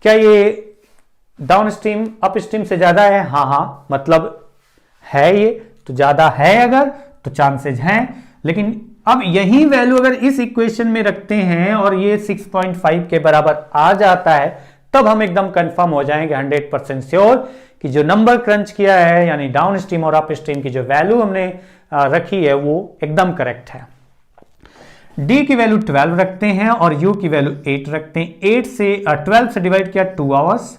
क्या ये डाउन स्ट्रीम अप स्ट्रीम से ज्यादा है, हाँ, मतलब है, ये तो ज्यादा है, अगर तो चांसेस हैं। लेकिन अब यही वैल्यू अगर इस इक्वेशन में रखते हैं और ये 6.5 के बराबर आ जाता है, तब हम एकदम कंफर्म हो जाएंगे 100% श्योर कि जो नंबर क्रंच किया है, यानी डाउन स्ट्रीम और अप स्ट्रीम की जो वैल्यू हमने रखी है वो एकदम करेक्ट है। डी की वैल्यू 12 रखते हैं और यू की वैल्यू 8 रखते हैं। 8 से 12 से डिवाइड किया 2 आवर्स,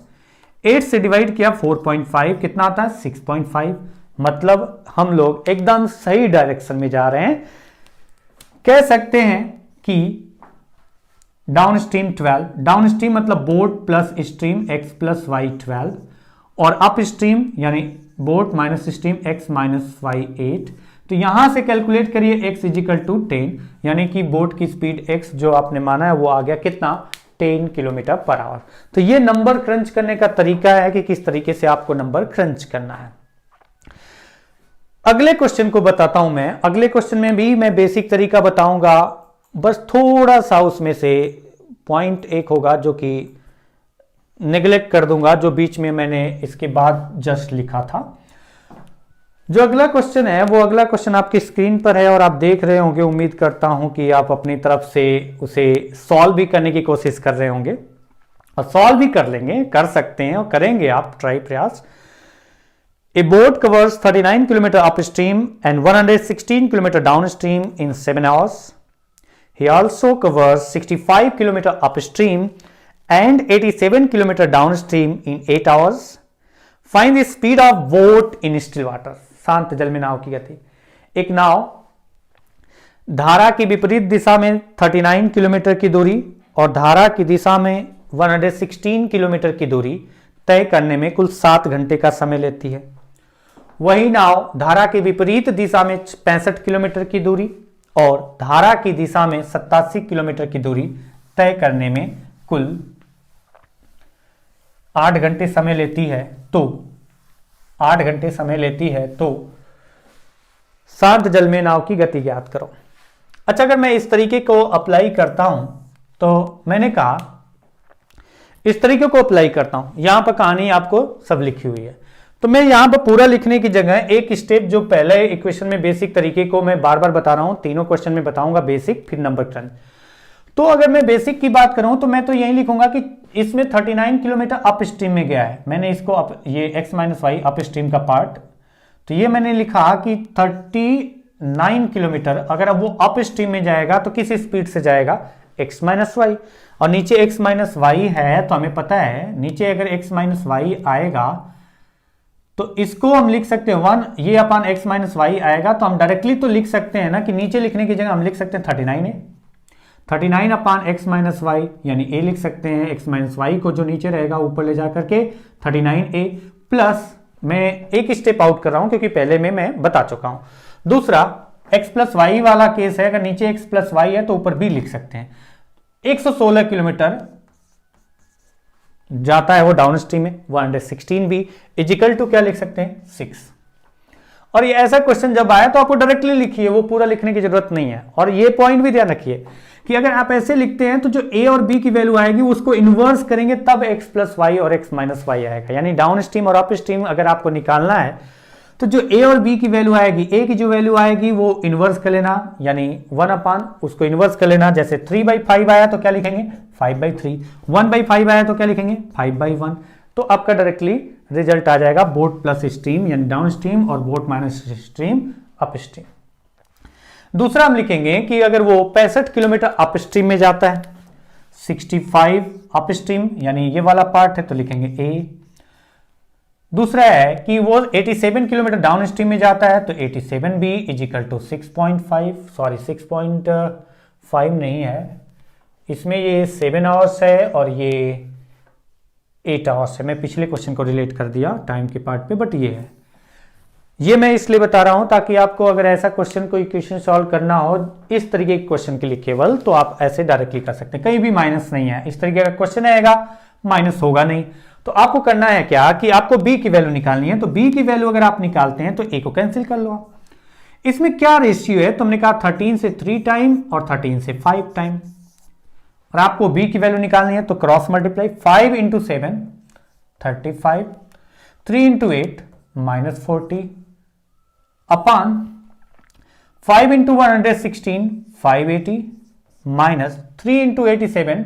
8 से डिवाइड किया 4.5, कितना आता है, 6.5। मतलब हम लोग एकदम सही डायरेक्शन में जा रहे हैं। कह सकते हैं कि डाउन स्ट्रीम 12, डाउन स्ट्रीम मतलब boat plus stream x plus y 12, और अप स्ट्रीम यानी boat minus stream x minus y 8। तो यहां से कैलकुलेट करिए x इजिकल टू 10, यानी कि बोट की स्पीड x जो आपने माना है वो आ गया कितना, 10 किलोमीटर पर आवर। तो ये नंबर क्रंच करने का तरीका है कि किस तरीके से आपको नंबर क्रंच करना है। अगले क्वेश्चन को बताता हूं मैं। अगले क्वेश्चन में भी मैं बेसिक तरीका बताऊंगा, बस थोड़ा सा उसमें से पॉइंट एक होगा जो कि नेग्लेक्ट कर दूंगा, जो बीच में मैंने इसके बाद जस्ट लिखा था। जो अगला क्वेश्चन है वो अगला क्वेश्चन आपकी स्क्रीन पर है और आप देख रहे होंगे, उम्मीद करता हूं कि आप अपनी तरफ से उसे सॉल्व भी करने की कोशिश कर रहे होंगे, और सॉल्व भी कर लेंगे, कर सकते हैं और करेंगे आप ट्राई प्रयास। A boat covers 39 km upstream and 116 km downstream in 7 hours. He also covers 65 km upstream and 87 km downstream in 8 hours. Find the speed of boat in still water. शांत जल में नाव की गति। एक नाव धारा की विपरीत दिशा में 39 किलोमीटर की दूरी और धारा की दिशा में 116 किलोमीटर की दूरी तय करने में कुल 7 घंटे का समय लेती है। वही नाव धारा के विपरीत दिशा में 65 किलोमीटर की दूरी और धारा की दिशा में 87 किलोमीटर की दूरी तय करने में कुल 8 घंटे समय लेती है। तो 8 घंटे समय लेती है, तो शांत जल में नाव की गति ज्ञात करो। अच्छा, अगर मैं इस तरीके को अप्लाई करता हूं, तो मैंने कहा इस तरीके को अप्लाई करता हूं, यहां पर कहानी आपको सब लिखी हुई है। तो मैं यहां पर पूरा लिखने की जगह एक स्टेप जो पहले इक्वेशन में बेसिक तरीके को मैं बार बार बता रहा हूं, तीनों क्वेश्चन में बताऊंगा बेसिक फिर नंबर क्रंच। तो अगर मैं बेसिक की बात करूं तो मैं तो यही लिखूंगा कि इसमें 39 किलोमीटर अप स्ट्रीम में गया है। मैंने इसको ये x minus y upstream का पार्ट, तो ये मैंने लिखा कि 39 किलोमीटर अगर अब वो अप स्ट्रीम में जाएगा तो किस स्पीड से जाएगा, x माइनस वाई। और नीचे x माइनस वाई है तो हमें पता है नीचे अगर x माइनस वाई आएगा तो इसको हम लिख सकते हैं 1 ये अपान x माइनस वाई आएगा, तो हम डायरेक्टली तो लिख सकते हैं ना कि नीचे लिखने की जगह हम लिख सकते हैं 39 है, 39 अपान x माइनस वाई यानी a लिख सकते हैं, x माइनस वाई को जो नीचे रहेगा ऊपर ले जाकर के 39a प्लस, मैं एक स्टेप आउट कर रहा हूं क्योंकि पहले में मैं बता चुका हूं। दूसरा x प्लस वाई वाला केस है, अगर नीचे x प्लस वाई है तो ऊपर b लिख सकते हैं। 116 किलोमीटर जाता है वो डाउन स्ट्रीम में, 116 बी इजिकल टू क्या लिख सकते हैं 6। और ये ऐसा क्वेश्चन जब आया तो आपको डायरेक्टली लिखिए, वो पूरा लिखने की जरूरत नहीं है। और ये पॉइंट भी ध्यान रखिए कि अगर आप ऐसे लिखते हैं तो जो a और b की वैल्यू आएगी उसको इन्वर्स करेंगे तब x प्लस वाई और x माइनस वाई आएगा। यानी डाउन स्ट्रीम और अप स्ट्रीम अगर आपको निकालना है तो जो a और b की वैल्यू आएगी, a की जो वैल्यू आएगी वो इन्वर्स कर लेना, यानी 1 अपान उसको इन्वर्स कर लेना। जैसे 3/5 आया तो क्या लिखेंगे 5/3, 1/5 आया तो क्या लिखेंगे 5/1। तो आपका डायरेक्टली रिजल्ट आ जाएगा बोट प्लस स्ट्रीम यानी डाउन स्ट्रीम और boat minus stream up stream. दूसरा हम लिखेंगे कि अगर वो 65 किलोमीटर अप स्ट्रीम में जाता है, 65 अप स्ट्रीम यानी ये वाला पार्ट है तो लिखेंगे a। दूसरा है कि वो 87 किलोमीटर डाउन स्ट्रीम में जाता है तो 87b इजिकल टू 6.5, सॉरी 6.5 नहीं है, इसमें ये 7 आवर्स है और ये 8 आवर्स है। मैं पिछले क्वेश्चन को रिलेट कर दिया टाइम के पार्ट पे, बट ये है, ये मैं इसलिए बता रहा हूं ताकि आपको अगर ऐसा क्वेश्चन कोई इक्वेशन सॉल्व करना हो इस तरीके के क्वेश्चन के लिए केवल, तो आप ऐसे डायरेक्टली कर सकते हैं, कहीं भी माइनस नहीं है। इस तरीके का क्वेश्चन आएगा माइनस होगा नहीं। तो आपको करना है क्या कि आपको b की वैल्यू निकालनी है, तो b की वैल्यू अगर आप निकालते हैं तो a को कैंसिल कर लो आप। इसमें क्या रेशियो है, तुमने कहा 13 से 3 टाइम और 13 से 5 टाइम, और आपको b की वैल्यू निकालनी है तो क्रॉस मल्टीप्लाई 5 इंटू 7 35, 3 इंटू 8 -40 अपान 5 इंटू 116 580 माइनस 3 इंटू 87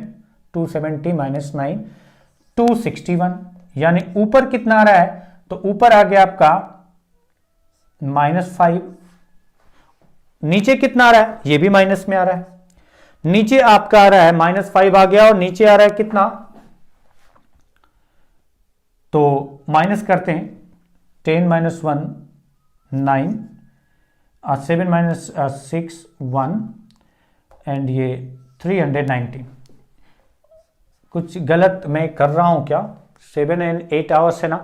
270 माइनस 9 261। यानी ऊपर कितना आ रहा है, तो ऊपर आ गया आपका -5, नीचे कितना आ रहा है, ये भी माइनस में आ रहा है, नीचे आपका आ रहा है -5 आ गया और नीचे आ रहा है कितना, तो माइनस करते हैं 10 - 1 9 7 - 6 1 एंड ये 319। कुछ गलत मैं कर रहा हूं क्या, 7 and 8 आवर्स है ना,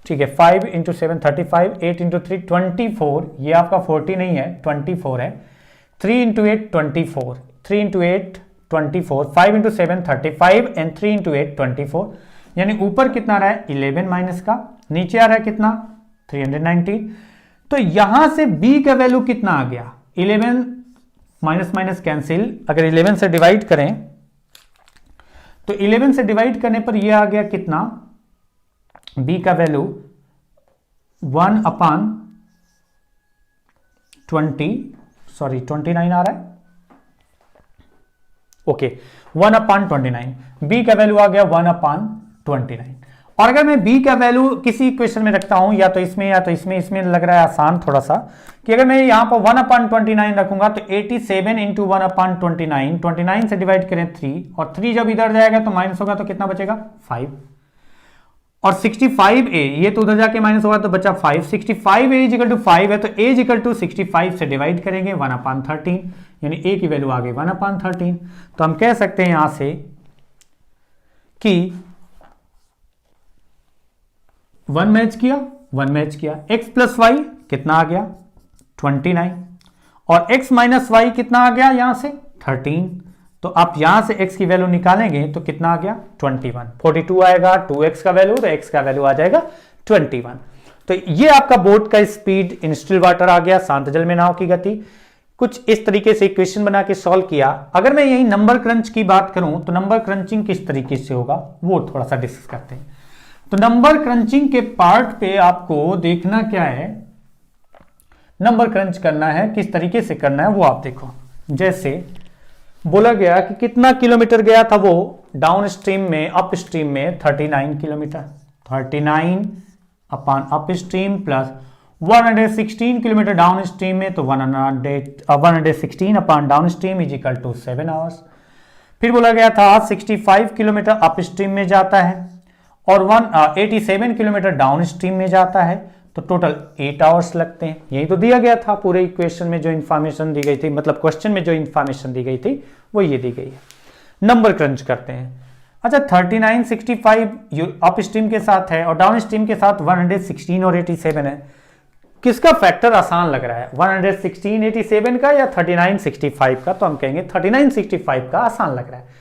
ठीक है। 5 इंटू 7 35, 8 इंटू 3 24, ये आपका 40 नहीं है 24 है, 3 into 8 24, 3 into 8 24, 5 into 7 35 and 3 into 8 24। यानी ऊपर कितना आ रहा है 11 माइनस का, नीचे आ रहा है कितना 319। तो यहां से b का वैल्यू कितना आ गया, 11 माइनस माइनस कैंसिल, अगर 11 से डिवाइड करें तो 11 से डिवाइड करने पर यह आ गया कितना, b का वैल्यू 1 अपान 29 आ रहा है, ओके 1 अपान 29, b का वैल्यू आ गया 1 अपान 29। और अगर मैं b का वैल्यू किसी इक्वेशन में रखता हूं, या तो इसमें या तो इसमें लग रहा है आसान थोड़ा सा, कि अगर मैं यहां पर 1 अपान 29 रखूंगा तो 87 इंटू 1 अपान 29 से डिवाइड करें 3, और 3 जब इधर जाएगा तो माइनस होगा तो कितना बचेगा 5, और 65a ये तो उधर जाके माइनस होगा तो बचा 5, 65a इजिकल टू 5 है तो a इजिकल टू 65 से डिवाइड करेंगे 1 अपान 13, यानी a की वैल्यू आ गई 1 अपान 13। तो हम कह सकते हैं यहां से कि 1 मैच किया, x प्लस वाई कितना आ गया 29, और x माइनस वाई कितना आ गया यहां से 13। तो आप यहां से x की वैल्यू निकालेंगे तो कितना आ गया 21, 42 आएगा 2x का वैल्यू, तो x का वैल्यू आ जाएगा 21। तो ये आपका बोट का स्पीड इन स्टिल वाटर आ गया, शांत जल में नाव की गति। कुछ इस तरीके से इक्वेशन बना के सॉल्व किया। अगर मैं यही नंबर क्रंच की बात करूं तो नंबर क्रंचिंग किस तरीके से होगा वो थोड़ा सा डिस्कस करते हैं। तो नंबर क्रंचिंग के पार्ट पे आपको देखना क्या है, नंबर क्रंच करना है, किस तरीके से करना है वो आप देखो। जैसे बोला गया कि कितना किलोमीटर गया था वो डाउन स्ट्रीम में, अप स्ट्रीम में 39 kilometre, 39 upon upstream plus 116 kilometre downstream में, तो 116 upon downstream is equal to 7 hours. फिर बोला गया था 65 किलोमीटर अप स्ट्रीम में जाता है और 87 किलोमीटर डाउन स्ट्रीम में जाता है, तो टोटल 8 आवर्स लगते हैं। यही तो दिया गया था पूरे इक्वेशन में, जो इन्फॉर्मेशन दी गई थी, मतलब क्वेश्चन में जो इन्फॉर्मेशन दी गई थी वो ये दी गई है। नंबर क्रंच करते हैं। अच्छा 39 65 अप स्ट्रीम के साथ है और डाउन स्ट्रीम के साथ 116 और 87 है, किसका फैक्टर आसान लग रहा है, 116 87 का या 39 65 का? तो हम कहेंगे 39 65 का आसान लग रहा है।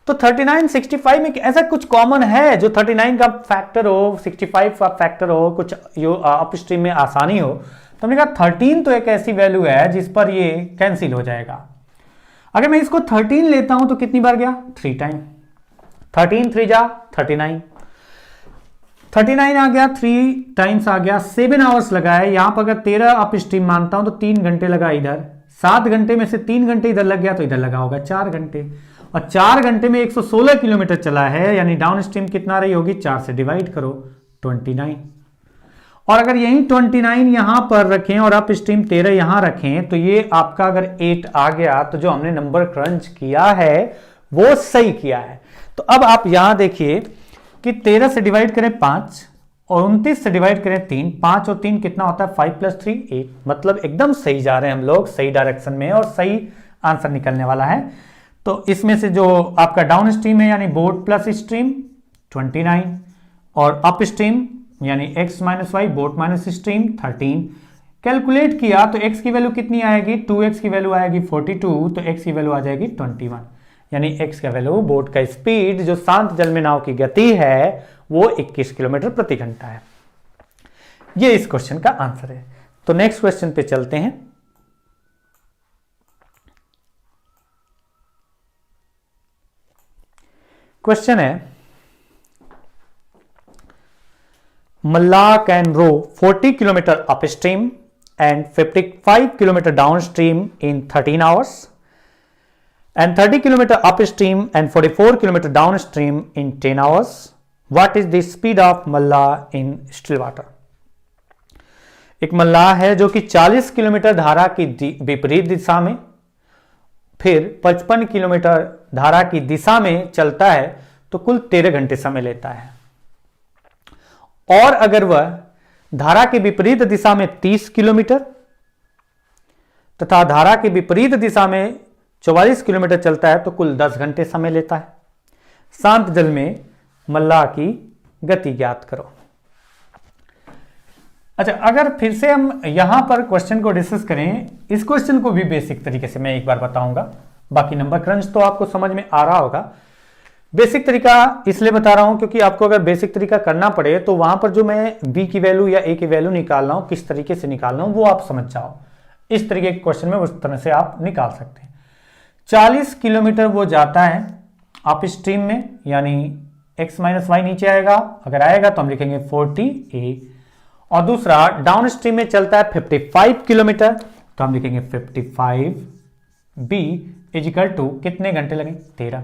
तो 39 65 में ऐसा कुछ कॉमन है जो 39 का फैक्टर हो, 65 का फैक्टर हो, कुछ अप स्ट्रीम में आसानी हो? तो हमने कहा 13 तो एक ऐसी वैल्यू है जिस पर ये कैंसिल हो जाएगा। अगर मैं इसको 13 लेता हूं तो कितनी बार गया, 3 टाइम, 13 3 जा 39, 39 आ गया, 3 टाइम्स आ गया, 7 आवर्स लगा है। यहां पर अगर 13 अप स्ट्रीम मानता हूं तो 3 घंटे लगा इधर, 7 घंटे में से 3 घंटे इधर लग गया तो इधर लगा होगा 4 घंटे, और 4 घंटे में 116 किलोमीटर चला है, यानी डाउन स्ट्रीम कितना रही होगी, 4 से डिवाइड करो 29। और अगर यही 29 यहां पर रखें और अप स्ट्रीम 13 यहां रखें तो ये आपका अगर 8 आ गया, तो जो हमने नंबर क्रंच किया है वो सही किया है। तो अब आप यहां देखिए कि 13 से डिवाइड करें 5 और 29 से डिवाइड करें 3, 5 और 3 कितना होता है, 5 + 3 8, मतलब एकदम सही जा रहे हैं हम लोग, सही डायरेक्शन में और सही आंसर निकलने वाला है। तो इसमें से जो आपका डाउन स्ट्रीम है यानी बोट प्लस स्ट्रीम 29 और अप स्ट्रीम यानी x - y boat minus stream 13, calculate किया तो x की वैल्यू कितनी आएगी, 2x की वैल्यू आएगी 42, तो x की वैल्यू आ जाएगी 21, यानी x का वैल्यू, बोट का स्पीड जो शांत जल में नाव की गति है वो 21 किलोमीटर प्रति घंटा है। ये इस क्वेश्चन का आंसर है। तो नेक्स्ट क्वेश्चन पे चलते हैं। क्वेश्चन है, मल्लाह can row 40 kilometre upstream and 55 kilometre downstream in 13 hours and 30 kilometer upstream and 44 kilometer downstream in 10 hours. What is the speed of Mallah in still water? एक मल्लाह है जो कि 40 kilometre धारा की विपरीत दिशा में, फिर 55 किलोमीटर धारा की दिशा में चलता है, तो कुल 13 घंटे समय लेता है। और अगर वह धारा के विपरीत दिशा में 30 किलोमीटर तथा धारा के विपरीत दिशा में 44 किलोमीटर चलता है, तो कुल 10 घंटे समय लेता है। शांत जल में मल्लाह की गति ज्ञात करो। अच्छा, अगर फिर से हम यहां पर क्वेश्चन को डिस्कस करें, इस क्वेश्चन को भी बेसिक तरीके से मैं एक बार बताऊंगा, बाकी नंबर क्रंच तो आपको समझ में आ रहा होगा। बेसिक तरीका इसलिए बता रहा हूं क्योंकि आपको अगर बेसिक तरीका करना पड़े तो वहां पर जो मैं बी की वैल्यू या ए की वैल्यू निकाल रहा हूं, किस तरीके से निकाल रहा हूं वो आप समझ जाओ। इस तरीके के क्वेश्चन में उस तरह से आप निकाल सकते हैं। 40 किलोमीटर वो जाता है अप स्ट्रीम में, यानी x - y नीचे आएगा, अगर आएगा तो हम लिखेंगे 40a, और दूसरा डाउन स्ट्रीम में चलता है 55 किलोमीटर, तो हम लिखेंगे 55b इजिकल टू कितने घंटे लगे, 13।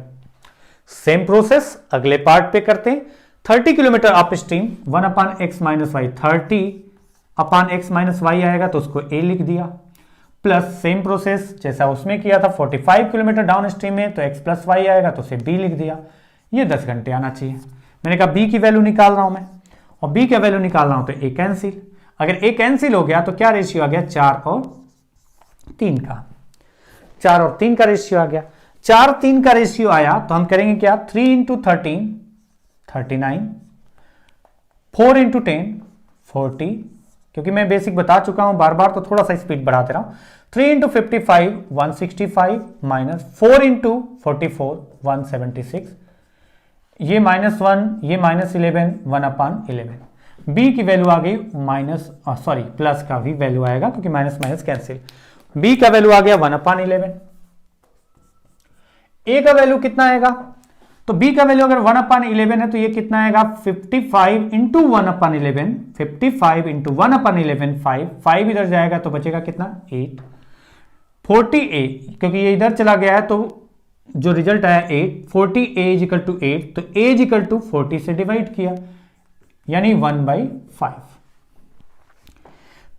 सेम प्रोसेस अगले पार्ट पे करते हैं। 30 kilometre up stream 1/x - y, 30/x - y आएगा तो उसको a लिख दिया, प्लस सेम प्रोसेस जैसा उसमें किया था 45 किलोमीटर डाउन स्ट्रीम में, तो x + y आएगा तो उसे b लिख दिया। ये 10 घंटे आना चाहिए। मैंने कहा b की वैल्यू निकाल रहा हूं मैं, और b का वैल्यू निकाल रहा हूं तो a कैंसिल। अगर a कैंसिल हो गया तो क्या रेशियो आ गया, 4 और 3 का, 4 और 3 का रेशियो आ गया। 4 3 का रेशियो आया तो हम करेंगे क्या, 3 × 13 39, 4 × 10 40, क्योंकि मैं बेसिक बता चुका हूं बार बार तो थोड़ा सा स्पीड बढ़ाते रहा हूं। 3 × 55 165 माइनस 4 × 44 176, ये -1 ये -11 1/11। b की वैल्यू आ गई प्लस का भी वैल्यू आएगा क्योंकि माइनस माइनस कैंसिल। b का वैल्यू आ गया 1/11। a का वैल्यू कितना आएगा, तो b का वैल्यू अगर 1/11 है तो ये कितना आएगा 55 इंटू 1/11, 55 इंटू 1/11 5 इधर जाएगा तो बचेगा कितना 8, 40a क्योंकि ये इधर चला गया है तो जो रिजल्ट आया 8, 40a इज इक्वल टू 8, तो a इज इक्वल टू 40 से डिवाइड किया यानी 1/5।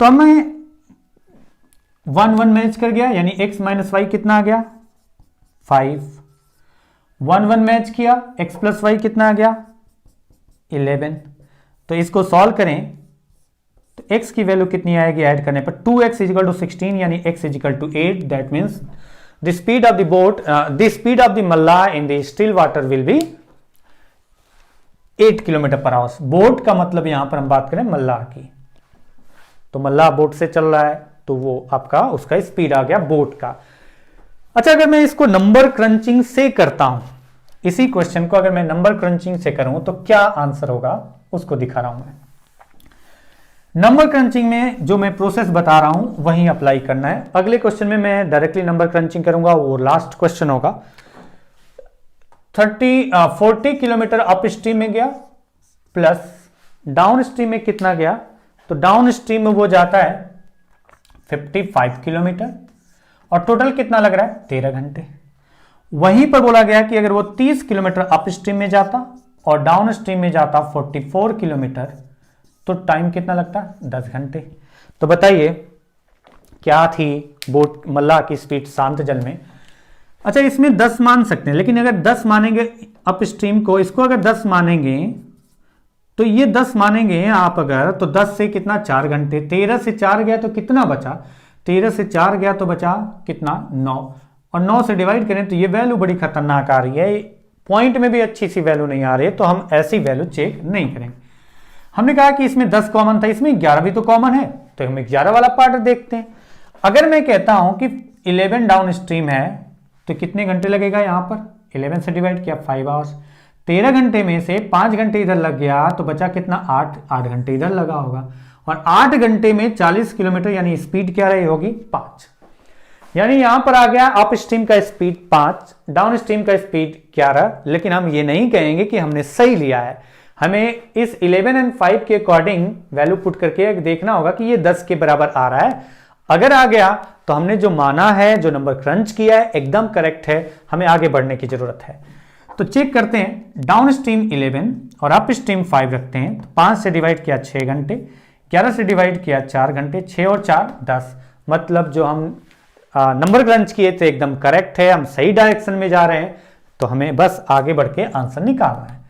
तो हमें 1 मैच कर गया यानी x माइनस वाई कितना आ गया 5, 1 मैच किया x प्लस वाई कितना आ गया 11। तो इसको सॉल्व करें तो x की वैल्यू कितनी आएगी ऐड करने पर 2x इज इक्वल टू 16 यानी x is equal to 8। That means the speed of the boat the speed of the मल्ला in the still water will be 8 kilometre per hour. Boat का मतलब यहां पर हम बात करें मल्ला की, तो मल्ला बोट से चल रहा है तो वो आपका उसका स्पीड आ गया बोट का। अच्छा, अगर मैं इसको नंबर क्रंचिंग से करता हूं, इसी क्वेश्चन को अगर मैं नंबर क्रंचिंग से करूं तो क्या आंसर होगा उसको दिखा रहा हूं मैं। नंबर क्रंचिंग में जो मैं प्रोसेस बता रहा हूं वही अप्लाई करना है। अगले क्वेश्चन में मैं डायरेक्टली नंबर क्रंचिंग करूंगा, वो लास्ट क्वेश्चन होगा। 40 किलोमीटर अप स्ट्रीम में गया प्लस डाउन स्ट्रीम में कितना गया, तो डाउन स्ट्रीम में वो जाता है 55 किलोमीटर और टोटल कितना लग रहा है 13 घंटे। वहीं पर बोला गया कि अगर वो 30 किलोमीटर अप स्ट्रीम में जाता और डाउन स्ट्रीम में जाता 44 किलोमीटर तो टाइम कितना लगता 10 घंटे। तो बताइए क्या थी बोट मल्लाह की स्पीड शांत जल में। अच्छा, इसमें 10 मान सकते हैं, लेकिन अगर 10 मानेंगे अप स्ट्रीम को, इसको अगर 10 मानेंगे तो ये 10 मानेंगे आप अगर, तो 10 से कितना 4 घंटे, 13 से 4 गया तो कितना बचा, 13 से 4 गया तो बचा कितना 9, और 9 से डिवाइड करें तो ये वैल्यू बड़ी खतरनाक आ रही है, पॉइंट में भी अच्छी सी वैल्यू नहीं आ रही है, तो हम ऐसी वैल्यू चेक नहीं करेंगे। हमने कहा कि इसमें 10 कॉमन था, इसमें 11 भी तो कॉमन है, तो हम 11 वाला पार्ट देखते हैं। अगर मैं कहता हूं कि 11 डाउन स्ट्रीम है तो कितने घंटे लगेगा, यहां पर 11 से डिवाइड किया 5 आवर्स, 13 घंटे में से 5 घंटे इधर लग गया तो बचा कितना 8 घंटे इधर लगा होगा, और 8 घंटे में 40 किलोमीटर यानी स्पीड क्या रही होगी 5, यानी यहां पर आ गया अप स्ट्रीम का स्पीड 5, डाउन स्ट्रीम का स्पीड 11। लेकिन हम ये नहीं कहेंगे कि हमने सही लिया है, हमें इस 11 और 5 के अकॉर्डिंग वैल्यू पुट करके देखना होगा कि ये 10 के बराबर आ रहा है। अगर आ गया तो हमने जो माना है, जो नंबर क्रंच किया है एकदम करेक्ट है, हमें आगे बढ़ने की जरूरत है। तो चेक करते हैं, डाउन स्ट्रीम 11 और अप स्ट्रीम 5 रखते हैं, तो 5 से डिवाइड किया 6 घंटे, 11 से डिवाइड किया 4 घंटे, 6 और 4 10, मतलब जो हम नंबर क्रंच किए थे एकदम करेक्ट है, हम सही डायरेक्शन में जा रहे हैं। तो हमें बस आगे बढ़ के आंसर निकालना है।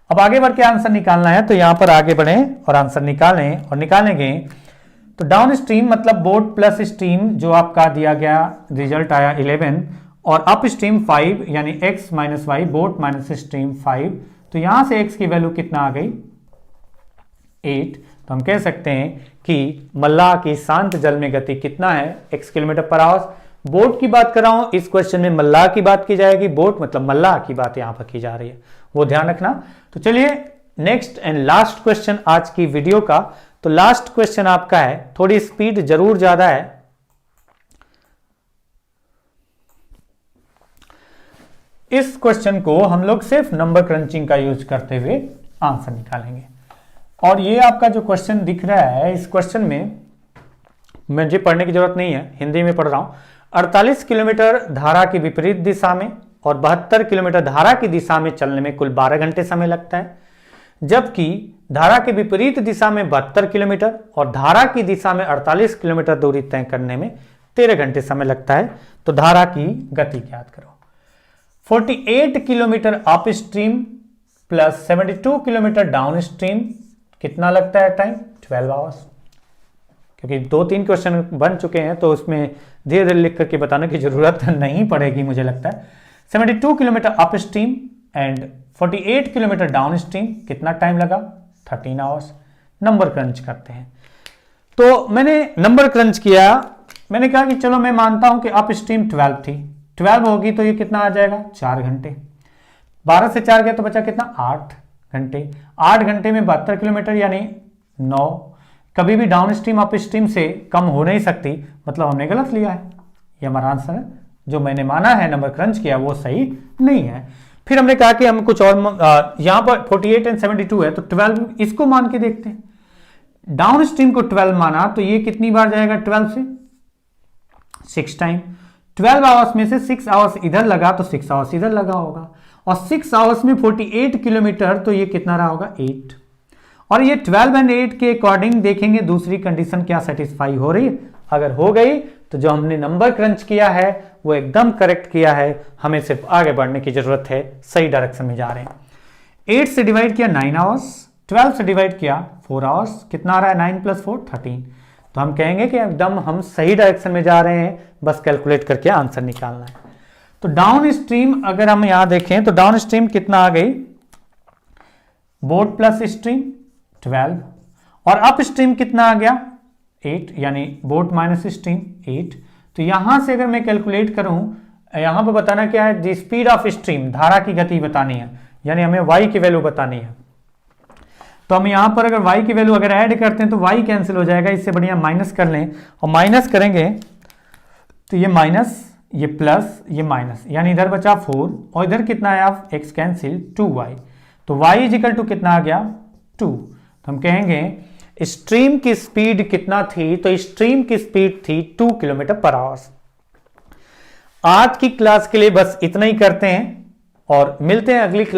अब आगे बढ़ के आंसर निकालना है तो यहां पर आगे बढ़े और आंसर निकालें, और निकालेंगे तो डाउन स्ट्रीम मतलब बोट प्लस स्ट्रीम जो आपका दिया गया रिजल्ट आया 11, और अप स्ट्रीम 5 यानी x minus y boat minus stream 5, तो यहां से x की वैल्यू कितना आ गई 8। तो हम कह सकते हैं कि मल्लाह की शांत जल में गति कितना है x kilometre per hour. Boat की बात कर रहा हूं, इस क्वेश्चन में मल्लाह की बात की जाएगी, बोट मतलब मल्लाह की बात यहां पर की जा रही है, वो ध्यान रखना। तो चलिए नेक्स्ट एंड लास्ट क्वेश्चन आज की वीडियो का। तो लास्ट क्वेश्चन आपका है, थोड़ी स्पीड जरूर ज्यादा है, इस क्वेश्चन को हम लोग सिर्फ नंबर क्रंचिंग का यूज करते हुए आंसर निकालेंगे। और ये आपका जो क्वेश्चन दिख रहा है, इस क्वेश्चन में मुझे पढ़ने की जरूरत नहीं है, हिंदी में पढ़ रहा हूं। 48 किलोमीटर धारा की विपरीत दिशा में और 72 किलोमीटर धारा की दिशा में चलने में कुल 12 घंटे समय लगता है, जबकि धारा के विपरीत दिशा में 72 किलोमीटर और धारा की दिशा में 48 किलोमीटर दूरी तय करने में 13 घंटे समय लगता है। तो धारा की गति ज्ञात करो। 48 kilometre upstream plus 72 kilometre down stream कितना लगता है टाइम 12 आवर्स। क्योंकि 2-3 क्वेश्चन बन चुके हैं तो उसमें धीरे धीरे लिख करके बताने की जरूरत नहीं पड़ेगी मुझे लगता है। 72 kilometre upstream and 48 kilometre down stream कितना टाइम लगा 13 आवर्स। नंबर क्रंच करते हैं। तो मैंने नंबर क्रंच किया, मैंने कहा कि चलो मैं मानता हूं कि अप स्ट्रीम 12 थी, 12 होगी तो ये कितना आ जाएगा 4 घंटे, 12 से 4 गया तो बचा कितना 8 घंटे, 8 घंटे में 72 किलोमीटर यानी 9। कभी भी डाउन स्ट्रीम अप स्ट्रीम से कम हो नहीं सकती, मतलब हमने गलत लिया है, ये हमारा आंसर है। जो मैंने माना है नंबर क्रंच किया वो सही नहीं है। फिर हमने कहा कि हम कुछ और यहां पर 48 एंड 72 है, तो 12 इसको मान के देखते हैं। डाउन स्ट्रीम को 12 माना तो ये कितनी बार जाएगा 12 से 6 टाइम। 12 आवर्स में से 6 आवर्स इधर लगा तो 6 आवर्स इधर लगा होगा, और 6 आवर्स में 48 किलोमीटर, तो ये कितना रहा होगा 8। और ये 12 एंड 8 के अकॉर्डिंग देखेंगे दूसरी कंडीशन क्या सेटिस्फाई हो रही है। अगर हो गई तो जो हमने नंबर क्रंच किया है वो एकदम करेक्ट किया है, हमें सिर्फ आगे बढ़ने की जरूरत है, सही डायरेक्शन में जा रहे हैं। 8 से डिवाइड किया 9 आवर्स, 12 से डिवाइड किया 4 आवर्स, कितना आ रहा है 9 + 4 13। तो हम कहेंगे कि एकदम हम सही डायरेक्शन में जा रहे हैं, बस कैलकुलेट करके आंसर निकालना है। तो डाउन स्ट्रीम अगर हम यहां देखें तो डाउन स्ट्रीम कितना आ गई, बोट प्लस स्ट्रीम 12, और अप स्ट्रीम कितना आ गया 8, यानी बोट माइनस स्ट्रीम 8। तो यहां से अगर मैं कैलकुलेट करूं, यहां पर बताना क्या है, द स्पीड ऑफ स्ट्रीम, धारा की गति बतानी है, यानी हमें y की वैल्यू बतानी है। तो हम यहां पर अगर y की वैल्यू अगर ऐड करते हैं तो y कैंसिल हो जाएगा, इससे बढ़िया माइनस कर लें, और माइनस करेंगे तो ये माइनस, ये प्लस, ये माइनस, यानी इधर बचा 4 और इधर कितना है आप x कैंसिल 2y, तो y इजिकल टू कितना आ गया 2। तो हम कहेंगे स्ट्रीम की स्पीड कितना थी, तो स्ट्रीम की स्पीड थी 2 km/h। आज की क्लास के लिए बस इतना ही करते हैं और मिलते हैं अगली क्लास।